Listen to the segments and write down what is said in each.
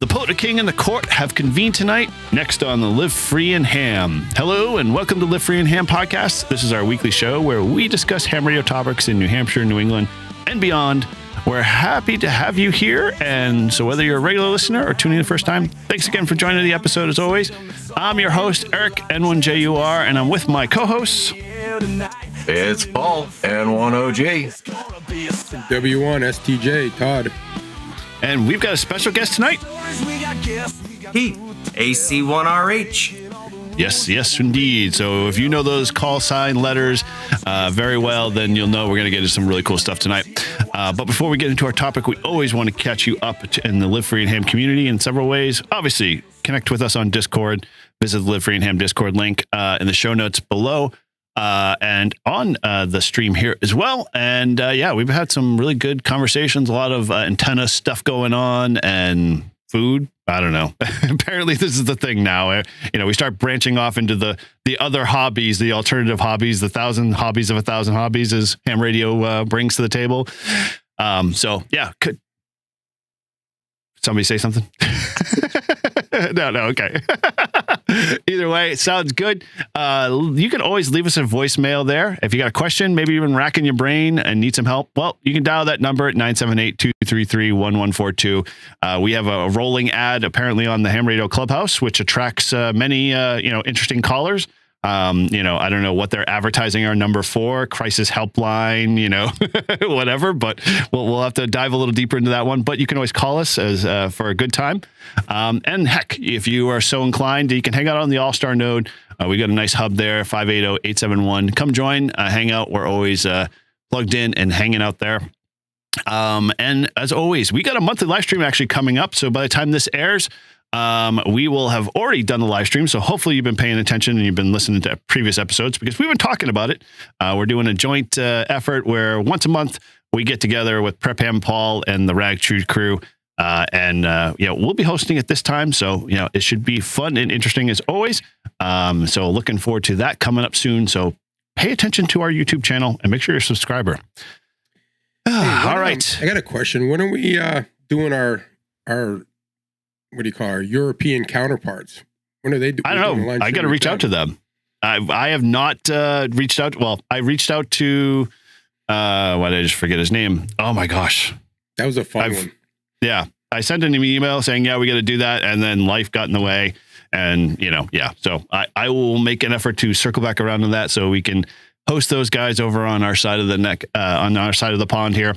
The POTA King and the Court have convened tonight, next on the Live Free and Ham. Hello, and welcome to Live Free and Ham podcast. This is our weekly show where we discuss ham radio topics in New Hampshire, New England, and beyond. We're happy to have you here, and so whether you're a regular listener or tuning in the first time, thanks again for joining the episode as always. I'm your host, Eric, N1JUR, and I'm with my co-hosts. It's Paul, N1OG. W1 STJ, Todd. And we've got a special guest tonight. Heat, AC1RH. Yes, indeed. So if you know those call sign letters very well, then you'll know we're going to get into some really cool stuff tonight. But before we get into our topic, we always want to catch you up in the Live Free and Ham community in several ways. Obviously, connect with us on Discord. Visit the Live Free and Ham Discord link in the show notes below. And on the stream here as well. And we've had some really good conversations, a lot of antenna stuff going on and food. I don't know. Apparently this is the thing now. We start branching off into the other hobbies, the alternative hobbies, the 1,000 hobbies of 1,000 hobbies as ham radio brings to the table. Could somebody say something? No, okay. Either way, it sounds good. You can always leave us a voicemail there. If you got a question, maybe you've been racking your brain and need some help, well, you can dial that number at 978-233-1142. We have a rolling ad apparently on the Ham Radio Clubhouse, which attracts many interesting callers. I don't know what they're advertising our number for, crisis helpline, whatever, but we'll have to dive a little deeper into that one. But you can always call us as for a good time. And heck, if you are so inclined, you can hang out on the All-Star node. We got a nice hub there, 580-871. Come join, hang out. We're always plugged in and hanging out there. And as always, we got a monthly live stream actually coming up. So by the time this airs, we will have already done the live stream. So hopefully you've been paying attention and you've been listening to previous episodes because we've been talking about it. We're doing a joint effort where once a month we get together with Prep Ham Paul and the Rag True crew. We'll be hosting it this time. So, it should be fun and interesting as always. So looking forward to that coming up soon. So pay attention to our YouTube channel and make sure you're a subscriber. All right. I got a question. When are we doing our what do you call our European counterparts? When are they doing? I don't know. I got to reach out to them. I have not reached out. Well, I reached out to, why did I just forget his name? Oh my gosh. That was a fun one. Yeah. I sent an email saying, we got to do that. And then life got in the way and so I will make an effort to circle back around to that so we can host those guys over on our side of the on our side of the pond here.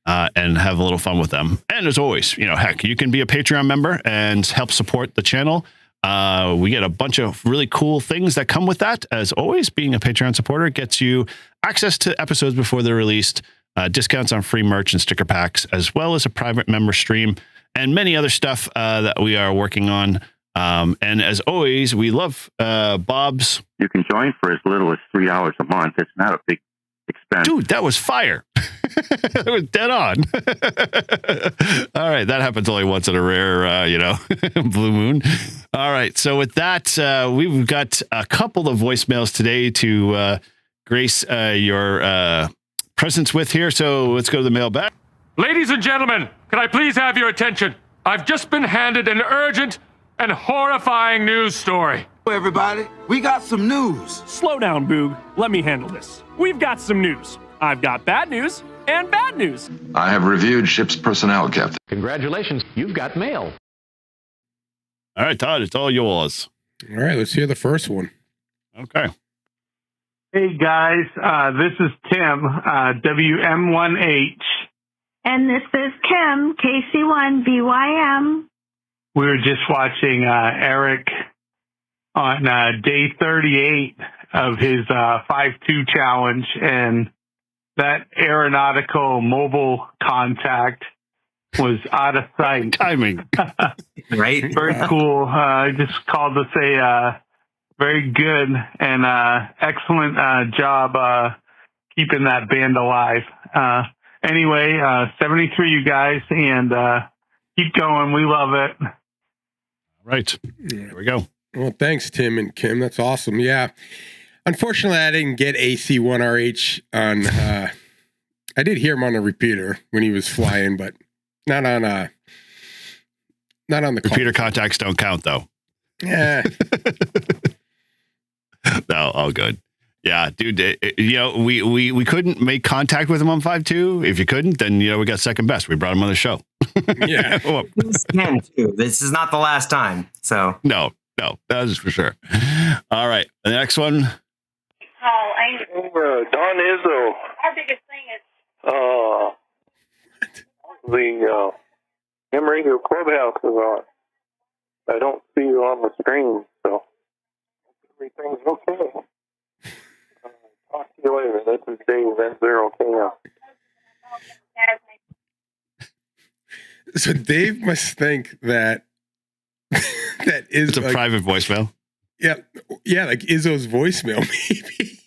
And have a little fun with them. And as always, heck, you can be a Patreon member and help support the channel. We get a bunch of really cool things that come with that. As always, being a Patreon supporter gets you access to episodes before they're released, discounts on free merch and sticker packs, as well as a private member stream and many other stuff that we are working on. And as always, we love Bob's. You can join for as little as $3 a month. It's not a big expense. Dude, that was fire. It was dead on. All right. That happens only once in a rare, blue moon. All right. So with that, we've got a couple of voicemails today to grace your presence with here. So let's go to the mailbag. Ladies and gentlemen, can I please have your attention? I've just been handed an urgent and horrifying news story. Everybody, we got some news. Slow down, Boog. Let me handle this. We've got some news. I've got bad news and bad news. I have reviewed ship's personnel, Captain. Congratulations, you've got mail. All right, Todd, it's all yours. All right, let's hear the first one. Okay. Hey, guys. This is Tim, WM1H. And this is Kim, KC1BYM. We were just watching Eric on day 38 of his 5-2 challenge, and that aeronautical mobile contact was out of sight. Timing. Right? Very cool. I just called to say very good and excellent job keeping that band alive. Anyway, 73 you guys, and keep going. We love it. Right. Here we go. Well, thanks, Tim and Kim. That's awesome. Yeah. Unfortunately, I didn't get AC1RH on. I did hear him on the repeater when he was flying, but not on Not on the call. Repeater contacts don't count, though. Yeah. No, all good. Yeah, dude. We couldn't make contact with him on 5.2. If you couldn't, then we got second best. We brought him on the show. Yeah. This is not the last time. So no, that is for sure. All right, the next one. Don Izzo. Our biggest thing is The M Radio Clubhouse is on. I don't see you on the screen, so everything's okay. Talk to you later. This is Dave, N0KM. So Dave must think that that is It's a private voicemail. Yeah, like Izzo's voicemail, maybe.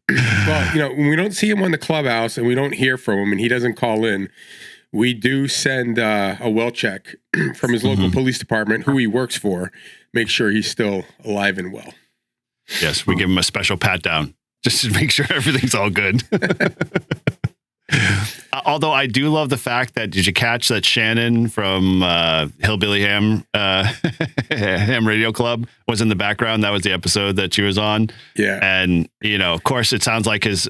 Well, when we don't see him on the clubhouse and we don't hear from him and he doesn't call in, we do send a well check from his local police department, who he works for, make sure he's still alive and well. Yes, we give him a special pat down just to make sure everything's all good. Although I do love the fact that, did you catch that Shannon from Hillbilly Ham Radio Club was in the background? That was the episode that she was on. Yeah. And, of course, it sounds like his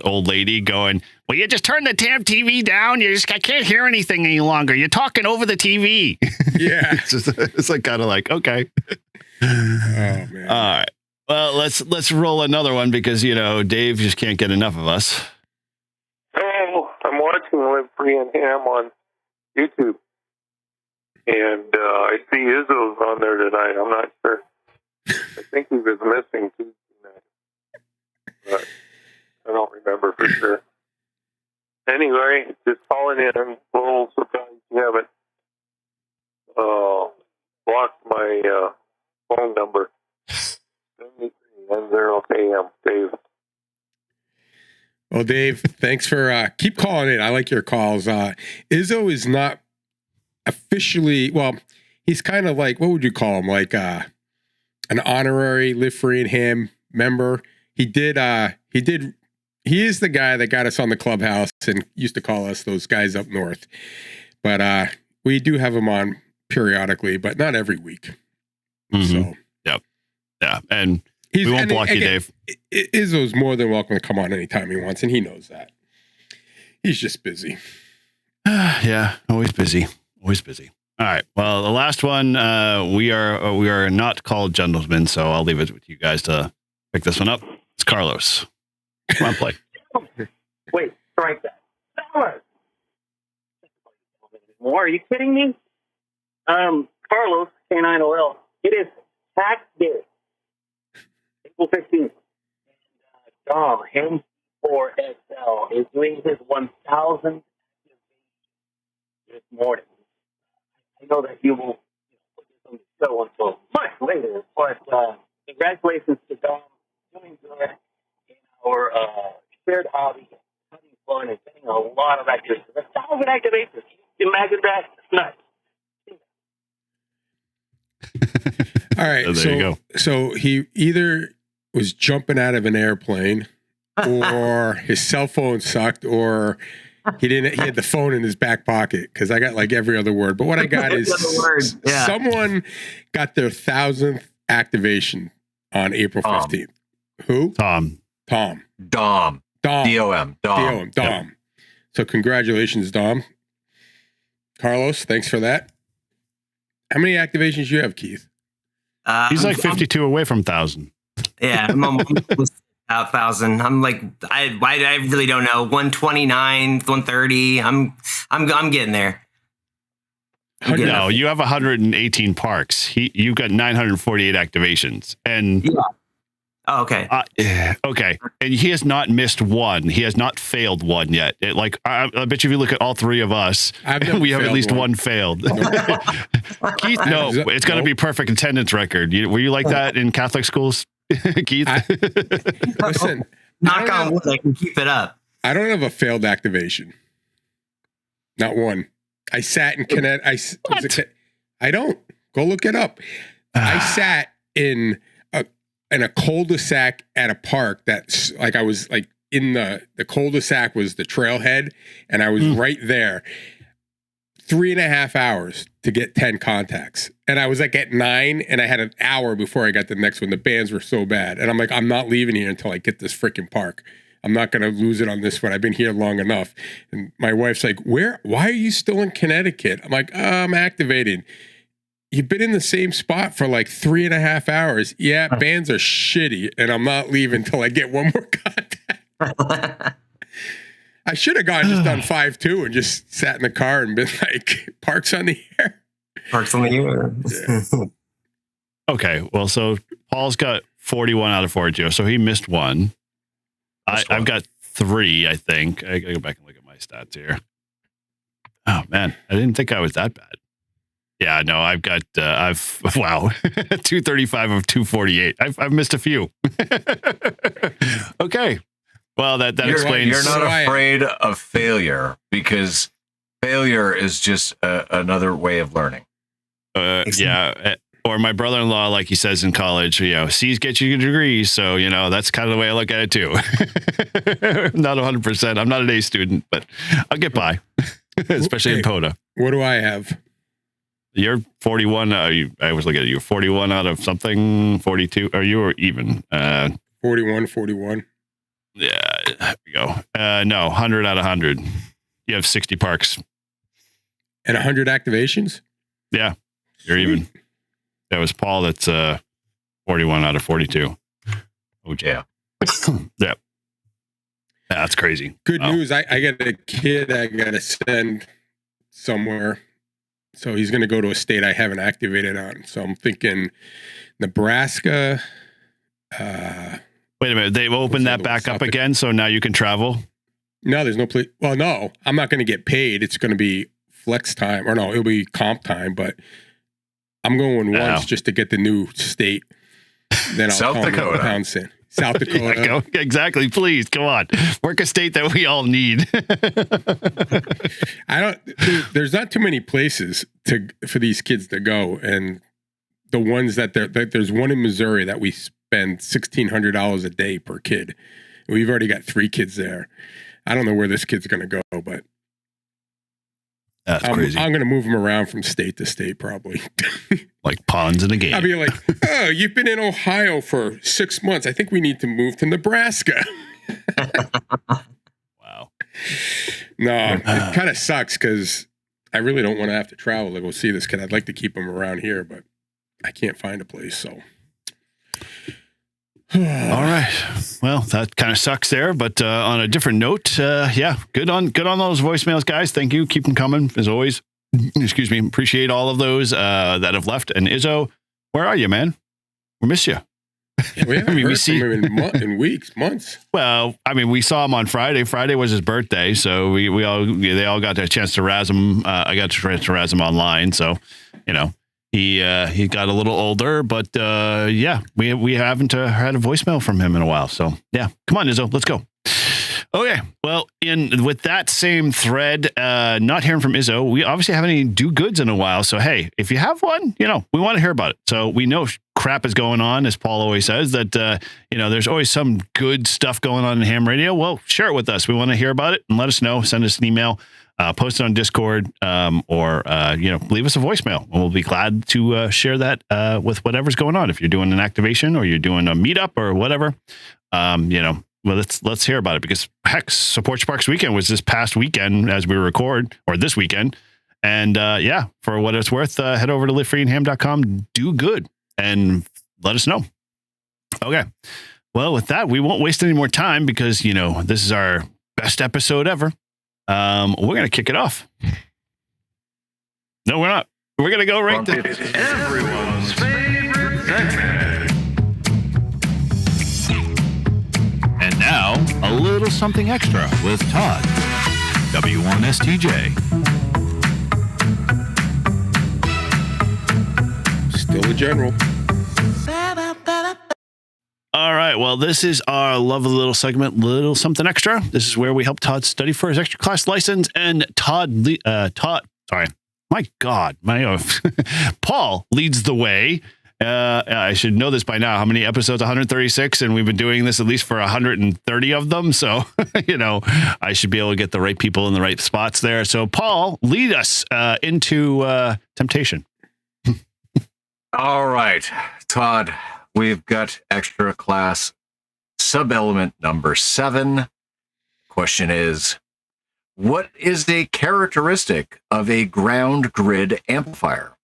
old lady going, well, you just turn the damn TV down. I can't hear anything any longer. You're talking over the TV. Yeah. It's like kind of like, okay. Oh, man. All right. Well, let's roll another one because, Dave just can't get enough of us. Oh, I'm watching Live Free and Ham on YouTube, and I see Izzo's on there tonight. I'm not sure. I think he was missing Tuesday night, but I don't remember for sure. Anyway, just calling in. I'm a little surprised you haven't blocked my phone number. 7310KM, Dave. Well, Dave, thanks for keep calling in. I like your calls. Izzo is not officially, well, he's kind of like, what would you call him? Like an honorary Live Free and Ham member. He is the guy that got us on the clubhouse and used to call us those guys up north. But we do have him on periodically, but not every week. So, yep. Yeah. And we won't block you, Dave. Izzo's more than welcome to come on anytime he wants, and he knows that. He's just busy. Yeah, always busy. Always busy. All right. Well, the last one, we are not called gentlemen, so I'll leave it with you guys to pick this one up. It's Carlos. Come on, play. Wait, strike that. More? Are you kidding me? Carlos, K9OL. It is tax day. April 15th. And Dom, M4XL, is doing his 1,000th this morning. I know that you will put this on the show until much later, but congratulations to Dom, doing good in our shared hobby, having fun, and getting a lot of activations. 1,000 activations. Imagine that. Nuts. All right. There you go. So he either was jumping out of an airplane, or his cell phone sucked, or he had the phone in his back pocket, because I got like every other word. But what I got is someone got their 1,000th activation on April 15th. Who? Tom. Dom. Dom. D-O-M. Dom. Yep. So congratulations, Dom. Carlos, thanks for that. How many activations do you have, Keith? He's like 52 away from 1,000. Yeah, I'm almost 1,000. I'm like, I really don't know. 129, 130. I'm getting there. No, you have 118 parks. You've got 948 activations, and yeah. Oh, okay. Okay, and he has not missed one. He has not failed one yet. I bet you if you look at all three of us, we have at least one failed. Keith, no, it's going to be perfect attendance record. Were you like that in Catholic schools, Keith? Listen, knock on wood, I can keep it up. I don't have a failed activation. Not one. I sat in Connecticut. I don't. Go look it up. I sat in a cul-de-sac at a park that's like, I was like in the cul-de-sac was the trailhead, and I was right there. 3.5 hours to get 10 contacts. And I was like at 9 and I had an hour before I got the next one. The bands were so bad. And I'm like, I'm not leaving here until I get this freaking park. I'm not going to lose it on this one. I've been here long enough. And my wife's like, why are you still in Connecticut? I'm like, I'm activating. You've been in the same spot for like 3.5 hours. Yeah, bands are shitty. And I'm not leaving until I get one more contact. I should have gone just done 5-2 and just sat in the car and been like, parks on the air. Parks on the air. Yeah. Okay, well, so Paul's got 41 out of 42, so he missed one. I've got 3, I think. I gotta go back and look at my stats here. Oh man, I didn't think I was that bad. Yeah, no, I've got wow, 235 of 248. I've missed a few. Okay. Well, that explains. You're not afraid of failure because failure is just another way of learning. Yeah. Or my brother-in-law, like he says in college, C's get you degrees. So, that's kind of the way I look at it too. Not 100%. I'm not an A student, but I'll get by, especially in POTA. What do I have? You're 41. I was looking at you. 41 out of something, 42. Or you were even. 41. Yeah, there we go. No, 100 out of 100. You have 60 parks. And 100 activations? Yeah, you're even. That was Paul. That's 41 out of 42. Oh, yeah. Yeah. That's crazy. Good news. I got a kid I got to send somewhere. So he's going to go to a state I haven't activated on. So I'm thinking Nebraska. Wait a minute. They've opened that back up again, so now you can travel? No, there's no place. Well, no, I'm not going to get paid. It's going to be flex time. Or no, it'll be comp time, but I'm going once just to get the new state. Then I'll South Dakota. Townsend. South Dakota. Yeah, exactly. Please, come on. Work a state that we all need. There's not too many places for these kids to go. And the ones there's one in Missouri that we spend $1,600 a day per kid. We've already got 3 kids there. I don't know where this kid's going to go, but that's crazy. I'm going to move him around from state to state, probably. Like pawns in a game. I'll be like, oh, you've been in Ohio for 6 months. I think we need to move to Nebraska. Wow. No, it kind of sucks because I really don't want to have to travel to go see this kid. I'd like to keep him around here, but I can't find a place, so. All right. Well, that kind of sucks there, but on a different note, yeah, good on those voicemails, guys. Thank you. Keep them coming as always. Excuse me. Appreciate all of those that have left. And Izzo, where are you, man? We miss you. Yeah, we haven't heard from him in weeks, months. Well, I mean, we saw him on Friday. Friday was his birthday, so they all got a chance to razz him. I got a chance to razz him online, so he got a little older, but yeah, we haven't had a voicemail from him in a while. So yeah, come on, Izzo, let's go. Okay, well, with that same thread, not hearing from Izzo, we obviously haven't any do goods in a while. So hey, if you have one, we want to hear about it. So we know crap is going on, as Paul always says, that there's always some good stuff going on in ham radio. Well, share it with us. We want to hear about it and let us know. Send us an email. Post it on Discord, or leave us a voicemail, and we'll be glad to share that with whatever's going on. If you're doing an activation or you're doing a meetup or whatever, well, let's hear about it, because heck, Support Sparks Weekend was this past weekend as we record, or this weekend, and yeah, for what it's worth, head over to livefreeandham.com, do good, and let us know. Okay, well, with that, we won't waste any more time, because this is our best episode ever. We're going to kick it off. No, we're not. We're going to go right to everyone's favorite segment. And now, a little something extra with Todd. W1STJ. Still a general. All right. Well, this is our lovely little segment, Little Something Extra. This is where we help Todd study for his extra class license. And Paul leads the way I should know this by now. How many episodes? 136, and we've been doing this at least for 130 of them. So, I should be able to get the right people in the right spots there. So, Paul, lead us into temptation. All right, Todd, we've got extra class sub-element number 7. Question is, what is a characteristic of a ground grid amplifier?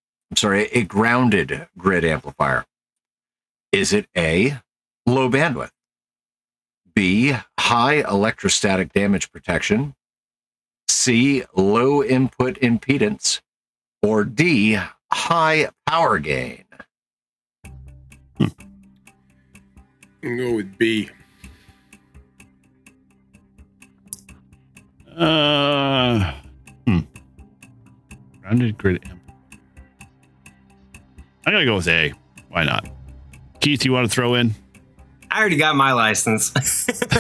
A grounded grid amplifier. Is it A, low bandwidth, B, high electrostatic damage protection, C, low input impedance, or D, high power gain? I'm gonna go with B. Grounded grid amplifier. I'm gonna go with A. Why not? Keith, you want to throw in? I already got my license.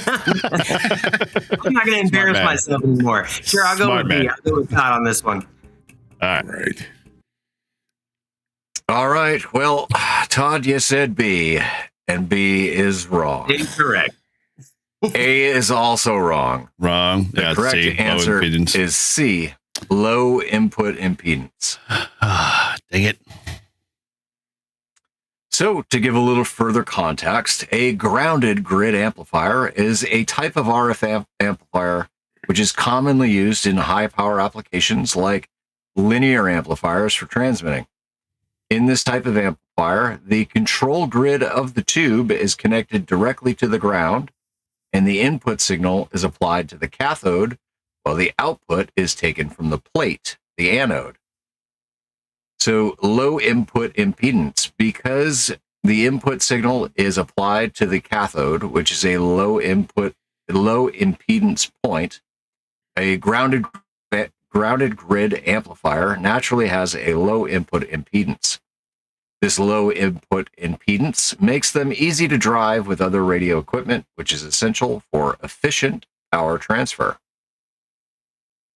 I'm not going to embarrass myself anymore. Sure, I'll go with B. I'll go with Todd on this one. All right. All right. Well, Todd, you said B, and B is wrong. Incorrect. A is also wrong. Wrong. The correct answer is C, low input impedance. Dang it. So, to give a little further context, a grounded grid amplifier is a type of RF amplifier which is commonly used in high-power applications like linear amplifiers for transmitting. In this type of amplifier, the control grid of the tube is connected directly to the ground, and the input signal is applied to the cathode, while the output is taken from the plate, the anode. So low input impedance, because the input signal is applied to the cathode, which is a low impedance point, a grounded grid amplifier naturally has a low input impedance. This low input impedance makes them easy to drive with other radio equipment, which is essential for efficient power transfer.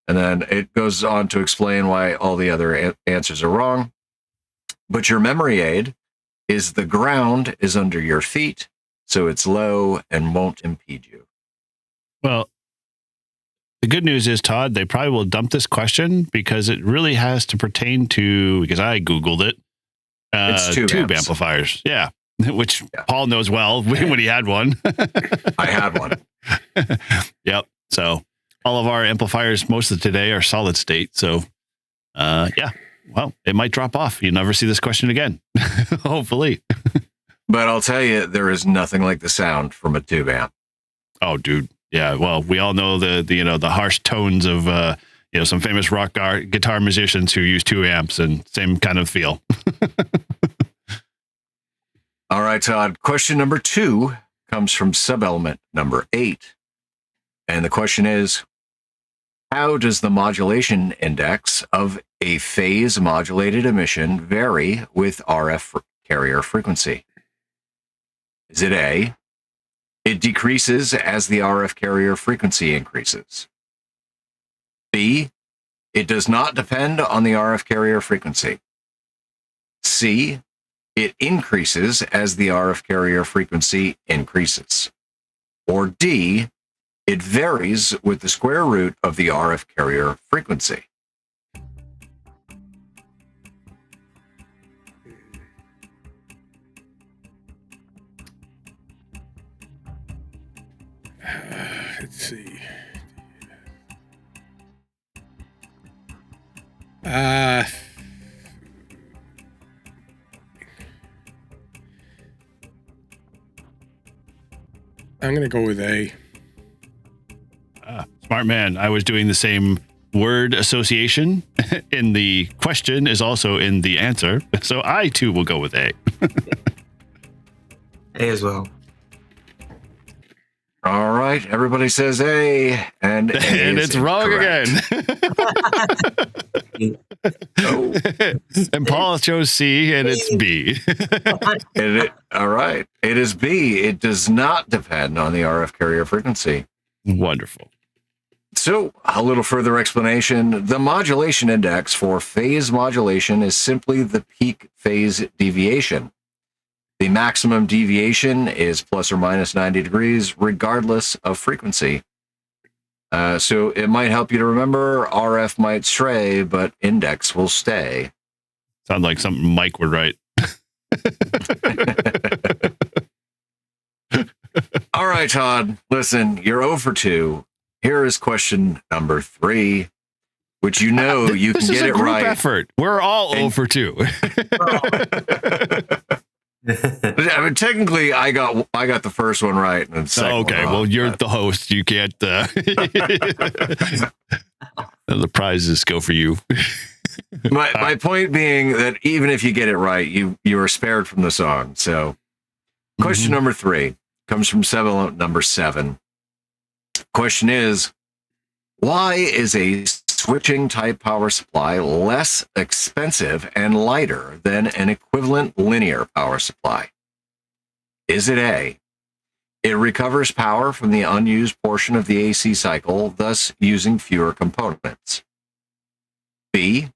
And then it goes on to explain why all the other answers are wrong. But your memory aid is the ground is under your feet, so it's low and won't impede you. Well, the good news is, Todd, they probably will dump this question because it really has to pertain to, because I Googled it, it's tube amplifiers. Yeah, which Paul knows well when he had one. I had one. Yep. So all of our amplifiers, most of today, are solid state. So, yeah. Well, it might drop off. You never see this question again. Hopefully. But I'll tell you, there is nothing like the sound from a tube amp. Oh, dude. Yeah. Well, we all know the harsh tones of some famous rock guitar musicians who use 2 amps, and same kind of feel. All right, Todd. Question number 2 comes from sub-element number 8. And the question is, how does the modulation index of a phase modulated emission vary with RF carrier frequency? Is it A, it decreases as the RF carrier frequency increases? B, it does not depend on the RF carrier frequency? C, it increases as the RF carrier frequency increases? Or D, it varies with the square root of the RF carrier frequency? Let's see. I'm going to go with A. Smart man. I was doing the same word association in the question is also in the answer. So I too will go with A. A as well. All right. Everybody says A, and it's wrong again. Oh. And Paul chose C, and it's B. All right. It is B. It does not depend on the RF carrier frequency. Wonderful. So, a little further explanation. The modulation index for phase modulation is simply the peak phase deviation. The maximum deviation is plus or minus 90 degrees, regardless of frequency. So it might help you to remember RF might stray, but index will stay. Sounds like something Mike would write. All right, Todd, listen, you're 0 for 2. Here is question number 3, which you know you can get it right. This is a group effort. We're all 0 for 2. I mean, technically, I got the first one right. And the okay, well, you're the host. You can't. The prizes go for you. My point being that even if you get it right, you are spared from the song. So, question number 3 comes from sub-element number 7. Question is, why is a switching type power supply less expensive and lighter than an equivalent linear power supply? Is it A, it recovers power from the unused portion of the AC cycle, thus using fewer components? B,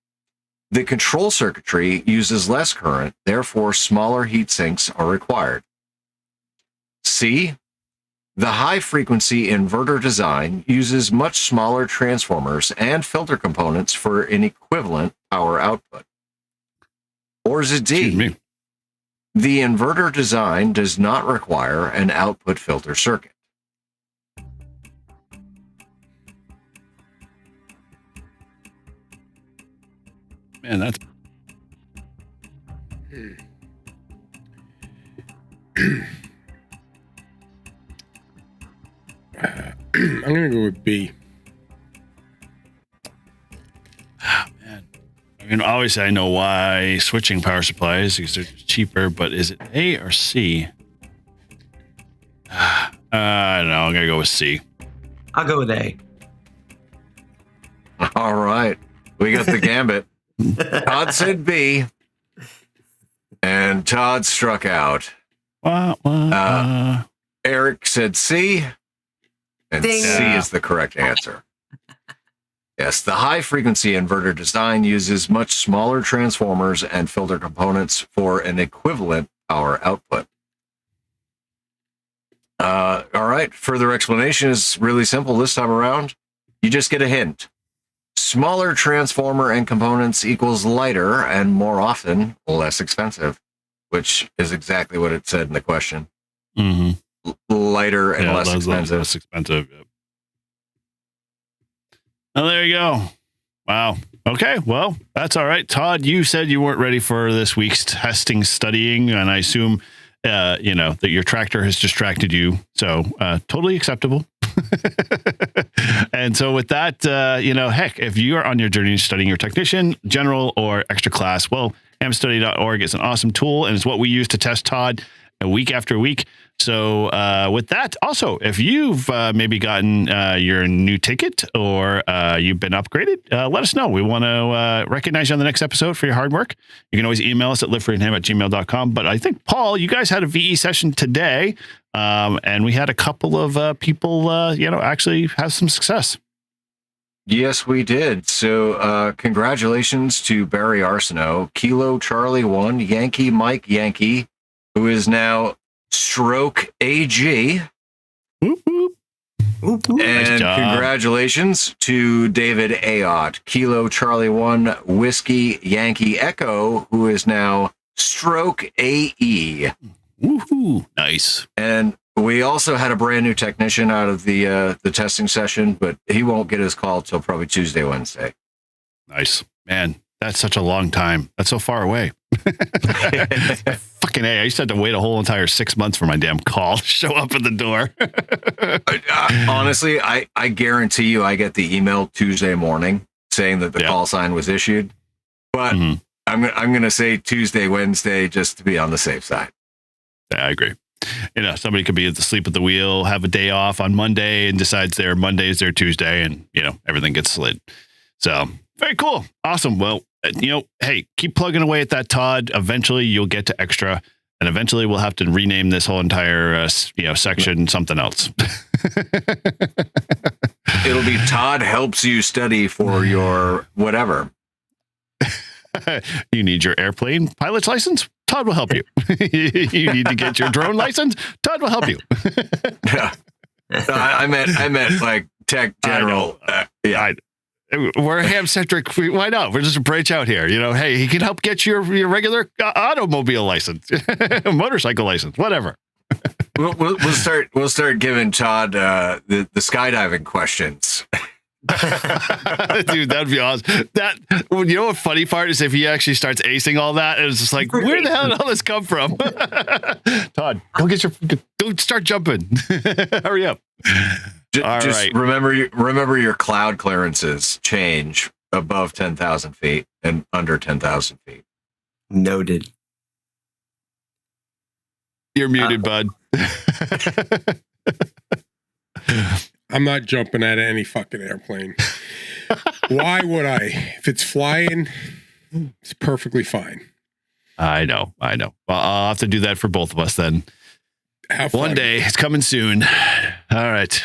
the control circuitry uses less current, therefore smaller heat sinks are required? C, the high-frequency inverter design uses much smaller transformers and filter components for an equivalent power output. Or is it D? The inverter design does not require an output filter circuit. Man, that's... I'm going to go with B. Man. I mean, obviously, I know why switching power supplies, because they're cheaper, but is it A or C? I don't know. I'm going to go with C. I'll go with A. All right. We got the gambit. Todd said B, and Todd struck out. Eric said C, and Ding. C is the correct answer. Yes, the high-frequency inverter design uses much smaller transformers and filter components for an equivalent power output. All right, further explanation is really simple this time around. You just get a hint. Smaller transformer and components equals lighter and more often less expensive, which is exactly what it said in the question. Lighter and less expensive. Less expensive. Yep. Oh, there you go. Wow. Okay. Well, that's all right. Todd, you said you weren't ready for this week's testing studying, and I assume, that your tractor has distracted you. So totally acceptable. And so with that, heck, if you are on your journey studying your technician, general, or extra class, well, hamstudy.org is an awesome tool, and it's what we use to test Todd week after week. So with that, also, if you've maybe gotten your new ticket or you've been upgraded, let us know. We want to recognize you on the next episode for your hard work. You can always email us at livefreeandham@gmail.com. But I think, Paul, you guys had a VE session today, and we had a couple of people, actually have some success. Yes, we did. So congratulations to Barry Arsenault, Kilo Charlie 1, Yankee Mike Yankee, who is now Stroke AG. Whoop, whoop. Whoop, whoop. And nice congratulations to David Ayotte, Kilo Charlie 1, Whiskey Yankee Echo, who is now Stroke AE. Woohoo! Nice. And we also had a brand new technician out of the testing session, but he won't get his call till probably Tuesday, Wednesday. Nice. Man, that's such a long time. That's so far away. Fucking A. I used to have to wait a whole entire 6 months for my damn call to show up at the door. Honestly, I guarantee you I get the email Tuesday morning saying that the call sign was issued. But I'm going to say Tuesday, Wednesday, just to be on the safe side. Yeah, I agree. Somebody could be asleep at the wheel, have a day off on Monday, and decides their Monday is their Tuesday, and, everything gets slid. So very cool. Awesome. Well, hey, keep plugging away at that, Todd. Eventually you'll get to extra, and eventually we'll have to rename this whole entire, section something else. It'll be Todd helps you study for your whatever. You need your airplane pilot's license? Todd will help you. You need to get your drone license? Todd will help you. Yeah. No, I meant like tech general. Yeah. We're ham centric. Why not? We're just a branch out here. Hey, he can help get your regular automobile license, motorcycle license, whatever. We'll start giving Todd the skydiving questions. Dude, that'd be awesome. What funny part is if he actually starts acing all that, and it's just like, where the hell did all this come from? Todd, go start jumping. Hurry up. Just remember your cloud clearances change above 10,000 feet and under 10,000 feet. Noted. You're muted, bud. I'm not jumping out of any fucking airplane. Why would I? If it's flying, it's perfectly fine. I know. Well, I'll have to do that for both of us then. One day. It's coming soon. All right.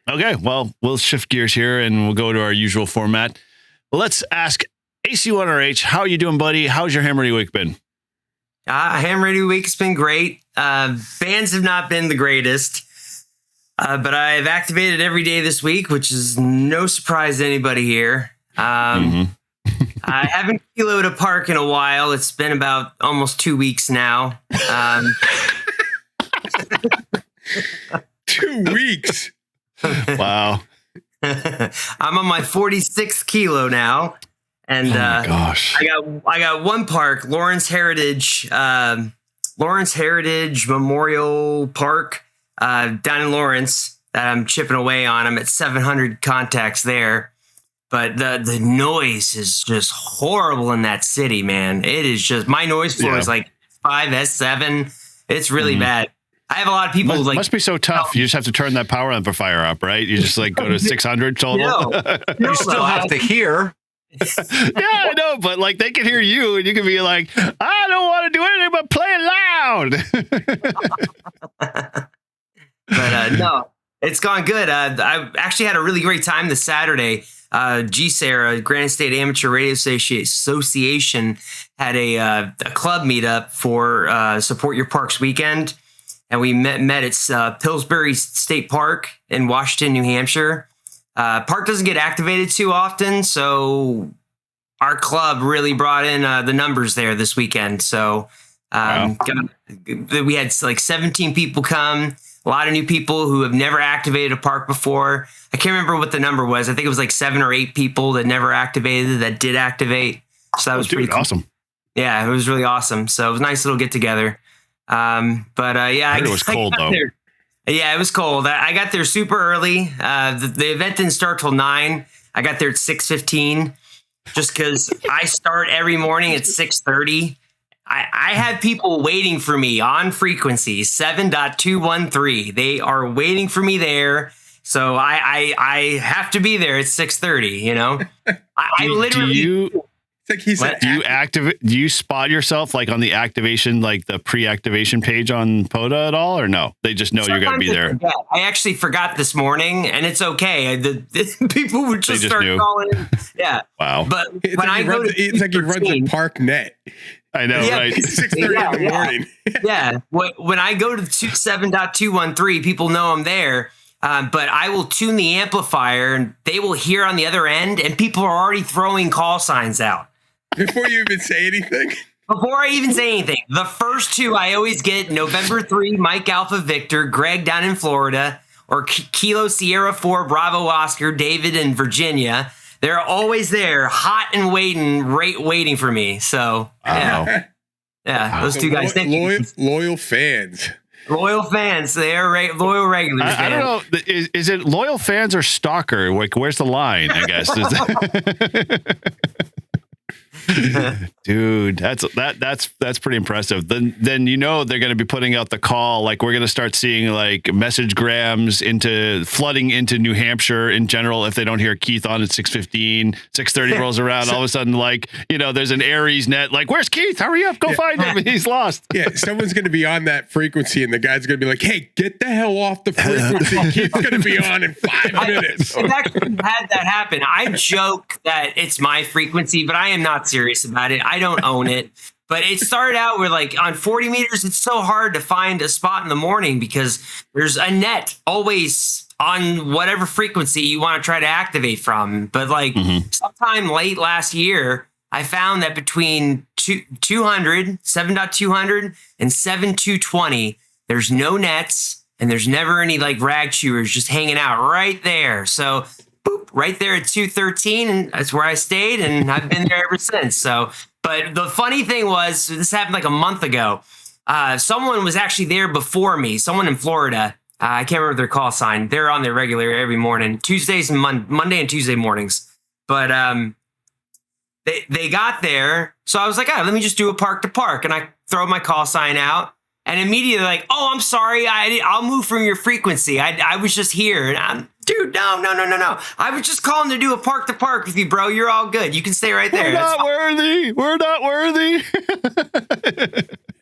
Okay, well, we'll shift gears here and we'll go to our usual format. Let's ask AC1RH, how are you doing, buddy? How's your ham radio week been? Ham radio week's been great. Fans have not been the greatest, but I've activated every day this week, which is no surprise to anybody here. I haven't kiloed a park in a while. It's been about almost 2 weeks now. 2 weeks. Wow. I'm on my 46th kilo now. And gosh. I got one park, Lawrence Heritage Memorial Park down in Lawrence that I'm chipping away on. I'm at 700 contacts there. But the noise is just horrible in that city, man. It is just, my noise floor is like 5S7. It's really bad. I have a lot of people must be so tough. You just have to turn that power amplifier up, right? You just go to 600 total. You still have to hear. Yeah, I know, but they can hear you, and you can be like, I don't want to do anything but play loud. But no, it's gone good. I actually had a really great time this Saturday. GSARA, Granite State Amateur Radio Association, had a club meetup for Support Your Parks weekend. And we met at Pillsbury State Park in Washington, New Hampshire. Park doesn't get activated too often, so our club really brought in the numbers there this weekend. So we had 17 people come, a lot of new people who have never activated a park before. I can't remember what the number was. I think it was 7 or 8 people that never activated that did activate. So that was pretty cool. Awesome. Yeah, it was really awesome. So it was a nice little get together. I heard it was cold though. Yeah, it was cold. I got there super early. The event didn't start till 9. I got there at 6:15, just because I start every morning at 6:30. I have people waiting for me on frequency 7.213. They are waiting for me there, so I have to be there at 6:30. I literally. It's like he said, do you spot yourself on the activation, the pre-activation page on POTA at all, or no? They just know you're going to be there. I actually forgot this morning, and it's okay. The people would just start calling in. Yeah. Wow. But when I go to it's like he runs a park net. I know, right? 6:30 in the morning. Yeah. When I go to 7.213, people know I'm there. But I will tune the amplifier, and they will hear on the other end, and people are already throwing call signs out. Before you even say anything? Before I even say anything. The first 2 I always get, November 3, Mike Alpha Victor, Greg down in Florida, or Kilo Sierra 4, Bravo Oscar, David in Virginia. They're always there, hot and waiting for me. So, yeah. Yeah, those 2 guys. Loyal fans. Loyal fans. They are loyal regulars. I don't know. Is it loyal fans or stalker? Where's the line, I guess? Dude, that's pretty impressive. Then they're going to be putting out the call. We're going to start seeing message grams flooding into New Hampshire in general. If they don't hear Keith on at 6:15, 6:30 rolls around, all of a sudden there's an Aries net. Where's Keith? Hurry up, go find him. He's lost. Yeah, someone's going to be on that frequency, and the guy's going to be like, "Hey, get the hell off the frequency. Keith's going to be on in 5 minutes." I've actually had that happen. I joke that it's my frequency, but I am not serious. serious about it. I don't own it. But it started out where, like, on 40 meters, it's so hard to find a spot in the morning because there's a net always on whatever frequency you want to try to activate from. But, like, sometime late last year, I found that between 7.200 and 7.220, there's no nets and there's never any, like, rag chewers just hanging out right there. So, boop, right there at 213, and that's where I stayed, and I've been there ever since. So, but the funny thing was, this happened like a month ago. Someone was actually there before me. Someone in Florida. I can't remember their call sign. They're on there regular every morning, Tuesdays and Monday and Tuesday mornings. But they got there, so I was like, let me just do a park to park, and I throw my call sign out, and immediately like, oh, I'm sorry, I'll move from your frequency. I was just here, and I'm. Dude, no. I was just calling to do a park to park with you, bro. You're all good. You can stay right there. We're not worthy.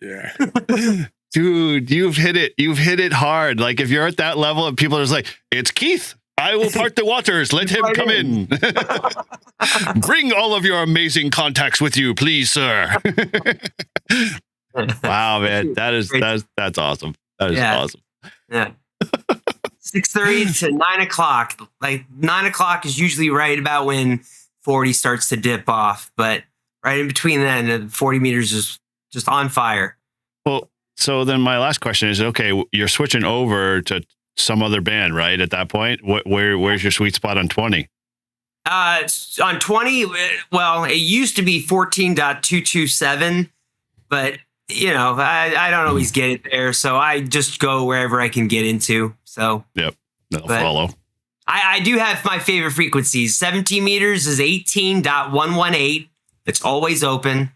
Yeah. Dude, you've hit it. You've hit it hard. Like, if you're at that level and people are just like, it's Keith. I will part the waters. Let him come in. Bring all of your amazing contacts with you, please, sir. Wow, man. That's awesome. That is awesome. Yeah. 6:30 to 9 o'clock. Like 9 o'clock is usually right about when 40 starts to dip off, but right in between then, the 40 meters is just on fire. Well, so then my last question is, okay, you're switching over to some other band, right? At that point, where's your sweet spot on 20? On 20, well, it used to be 14.227, but you know, I don't always get it there, so I just go wherever I can get into. So yep, that'll follow. I do have my favorite frequencies. 17 meters is 18.118. It's always open.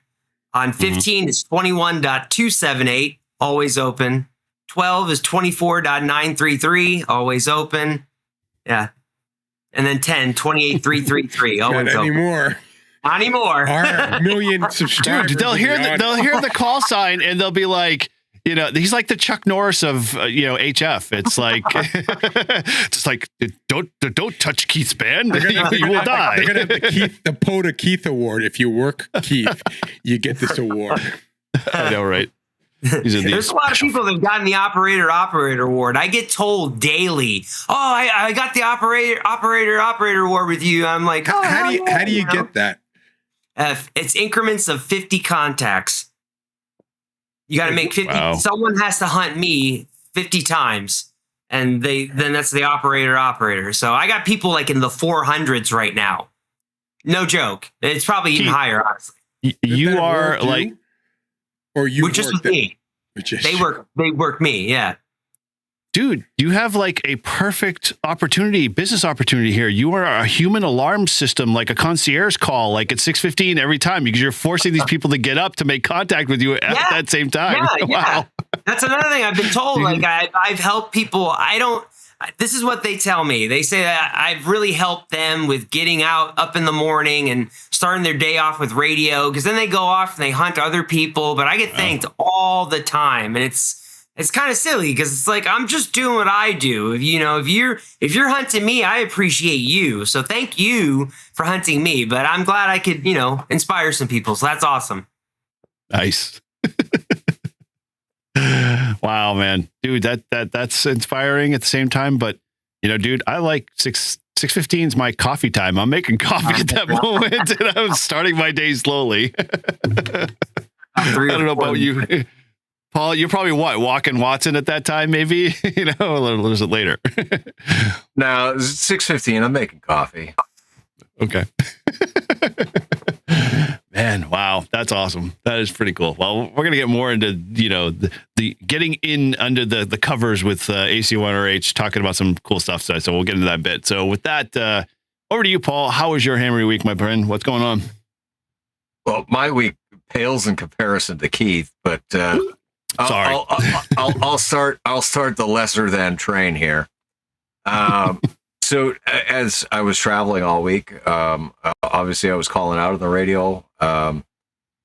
On 15 is 21.278, always open. 12 is 24.933, always open. Yeah. And then 10, 28.333, always open. Anymore. Not anymore. Our million subscribers. Dude, they'll hear the call sign and they'll be like, you know, he's like the Chuck Norris of HF. It's like it's like don't touch Keith's band. You will die. They're gonna have the POTA Keith Award. If you work Keith, you get this award. I know, right? There's a lot of people that have gotten the operator award. I get told daily, "Oh, I got the operator award with you." I'm like, oh, how do you get that? It's increments of 50 contacts. You got to make 50. Wow. Someone has to hunt me 50 times, and then that's the operator. So I got people like in the 400s right now. No joke. It's probably even higher, honestly. You are like. Or you just with me. They work me, yeah. Dude, you have like a perfect business opportunity here. You are a human alarm system, like a concierge call, like at 6:15 every time, because you're forcing these people to get up to make contact with you at that same time. Yeah, wow. That's another thing I've been told. Like I've helped people. This is what they tell me. They say that I've really helped them with getting up in the morning and starting their day off with radio, because then they go off and they hunt other people. But I get thanked all the time, and it's kind of silly because it's like I'm just doing what I do. If you're hunting me, I appreciate you. So thank you for hunting me. But I'm glad I could inspire some people. So that's awesome. Nice. Wow, man, dude, that's inspiring at the same time. But dude, I like 6:15 is my coffee time. I'm making coffee at that moment, and I'm starting my day slowly. I don't know about you, Paul. You're probably walking Watson at that time, maybe. A little bit later. No, it's 6:15. I'm making coffee. Okay. Man, wow, that's awesome. That is pretty cool. Well, we're gonna get more into the getting in under the covers with AC1RH, talking about some cool stuff. So we'll get into that bit. So with that, over to you, Paul. How was your hammery week, my friend? What's going on? Well, my week pales in comparison to Keith, but sorry. I'll start the lesser than train here. So as I was traveling all week, obviously I was calling out on the radio. I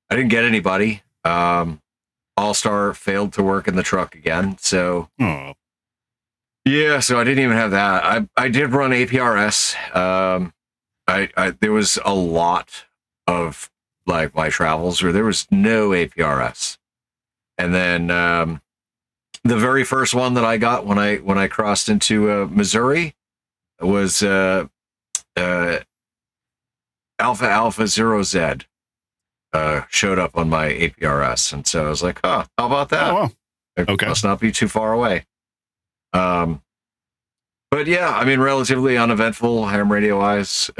didn't get anybody. All-Star failed to work in the truck again. So yeah, so I didn't even have that. I did run APRS. There was a lot of like my travels where there was no APRS. And then the very first one that I got when I crossed into Missouri was Alpha Alpha 0Z showed up on my APRS, and so I was like, "Huh, how about that? Oh, wow. It must not be too far away." But yeah, I mean, relatively uneventful ham radio wise.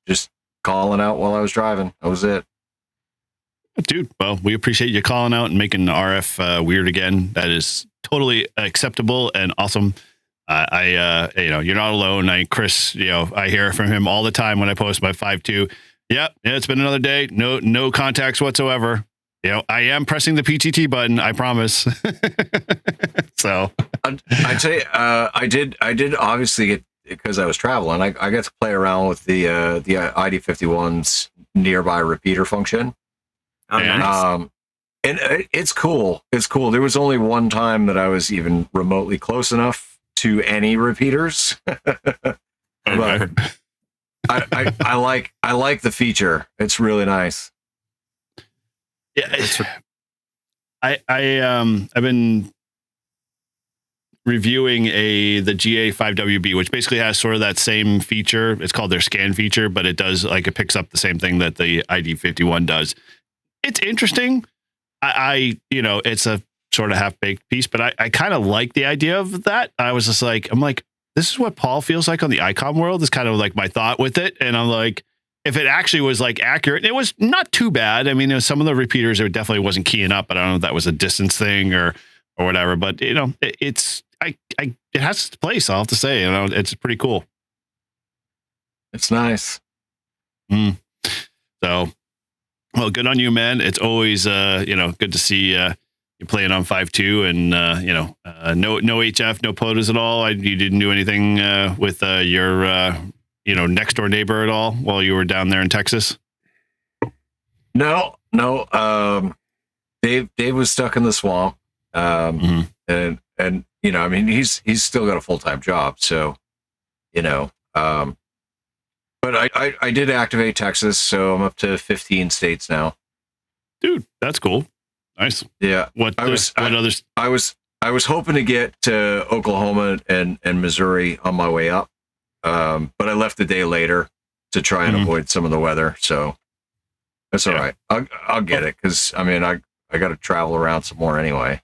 Just calling out while I was driving. That was it. Dude, well, we appreciate you calling out and making RF weird again. That is totally acceptable and awesome. You're not alone. Chris, I hear from him all the time when I post my 5.2. Yep, it's been another day. No contacts whatsoever. I am pressing the PTT button. I promise. So I'd say I did obviously get, because I was traveling. I got to play around with the ID51's nearby repeater function. Oh, nice. And it's cool. It's cool. There was only one time that I was even remotely close enough to any repeaters. But I like the feature. It's really nice. Yeah, I've been reviewing the GA5WB, which basically has sort of that same feature. It's called their scan feature, but it does it picks up the same thing that the ID51 does. It's interesting. It's a sort of half-baked piece, but I kind of like the idea of that. I was just like, this is what Paul feels like on the ICOM world, is kind of like my thought with it. And I'm like, if it actually was accurate, it was not too bad. I mean, some of the repeaters, it definitely wasn't keying up, but I don't know if that was a distance thing or whatever, but it has its place. I'll have to say, it's pretty cool. It's nice. So, well, good on you, man. It's always, good to see you playing on 5.2 and, no HF, no POTAs at all. You didn't do anything with your, next door neighbor at all while you were down there in Texas? No. Dave was stuck in the swamp. And he's still got a full-time job. So, but I did activate Texas, so I'm up to 15 states now. Dude, that's cool. Nice. Yeah. I was hoping to get to Oklahoma and Missouri on my way up. But I left a day later to try and avoid some of the weather. So that's all right. I'll get it. Cause I got to travel around some more anyway.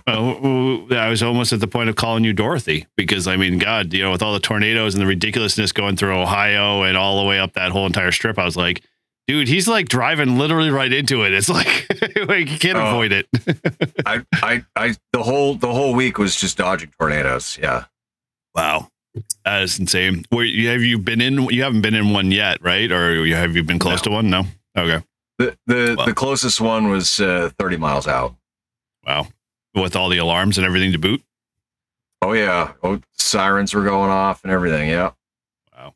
I was almost at the point of calling you Dorothy, because God, with all the tornadoes and the ridiculousness going through Ohio and all the way up that whole entire strip, I was like, dude, he's driving literally right into it. It's like you can't avoid it. The whole week was just dodging tornadoes. Yeah. Wow. That is insane. You haven't been in one yet, right? Or have you been close to one? No. Okay. The closest one was 30 miles out. Wow. With all the alarms and everything to boot? Oh, yeah. Sirens were going off and everything. Yeah. Wow.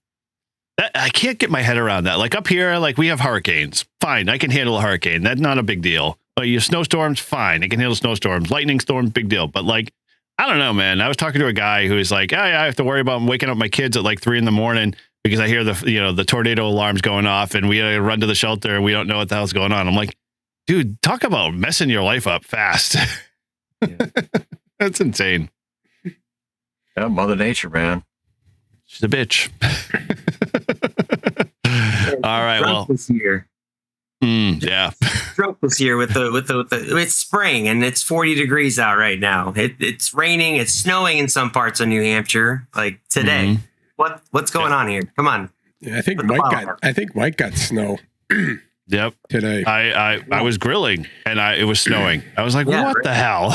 I can't get my head around that. Up here, we have hurricanes. Fine. I can handle a hurricane. That's not a big deal. But your snowstorms, fine. I can handle snowstorms. Lightning storms, big deal. But I don't know, man. I was talking to a guy who was like, I have to worry about waking up my kids at 3 a.m. because I hear the tornado alarms going off and we gotta run to the shelter and we don't know what the hell's going on. I'm like, dude, talk about messing your life up fast. Yeah. That's insane. Yeah, Mother Nature, man. She's a bitch. All right, well, this year. Yeah, Drunk this year with the it's spring and it's 40 degrees out right now. It's raining, it's snowing in some parts of New Hampshire today. What's going on here? Come on. Yeah, I think Mike got snow. Yep. Today. I was grilling and it was snowing. I was like, what the hell?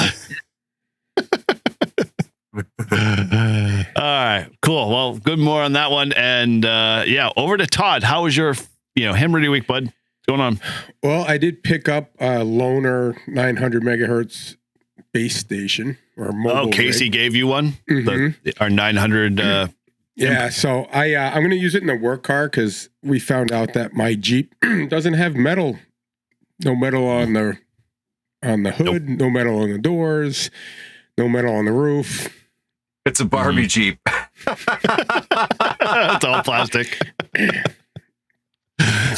All right, cool. Well, good more on that one. And over to Todd. How was your Ham Radio Week, bud? What's going on? Well, I did pick up a loaner 900 megahertz base station or mobile. Oh, Casey gave you one? Our 900 yeah, so I'm going to use it in the work car because we found out that my Jeep doesn't have no metal on the hood, no metal on the doors, no metal on the roof. It's a Barbie Jeep. It's all plastic.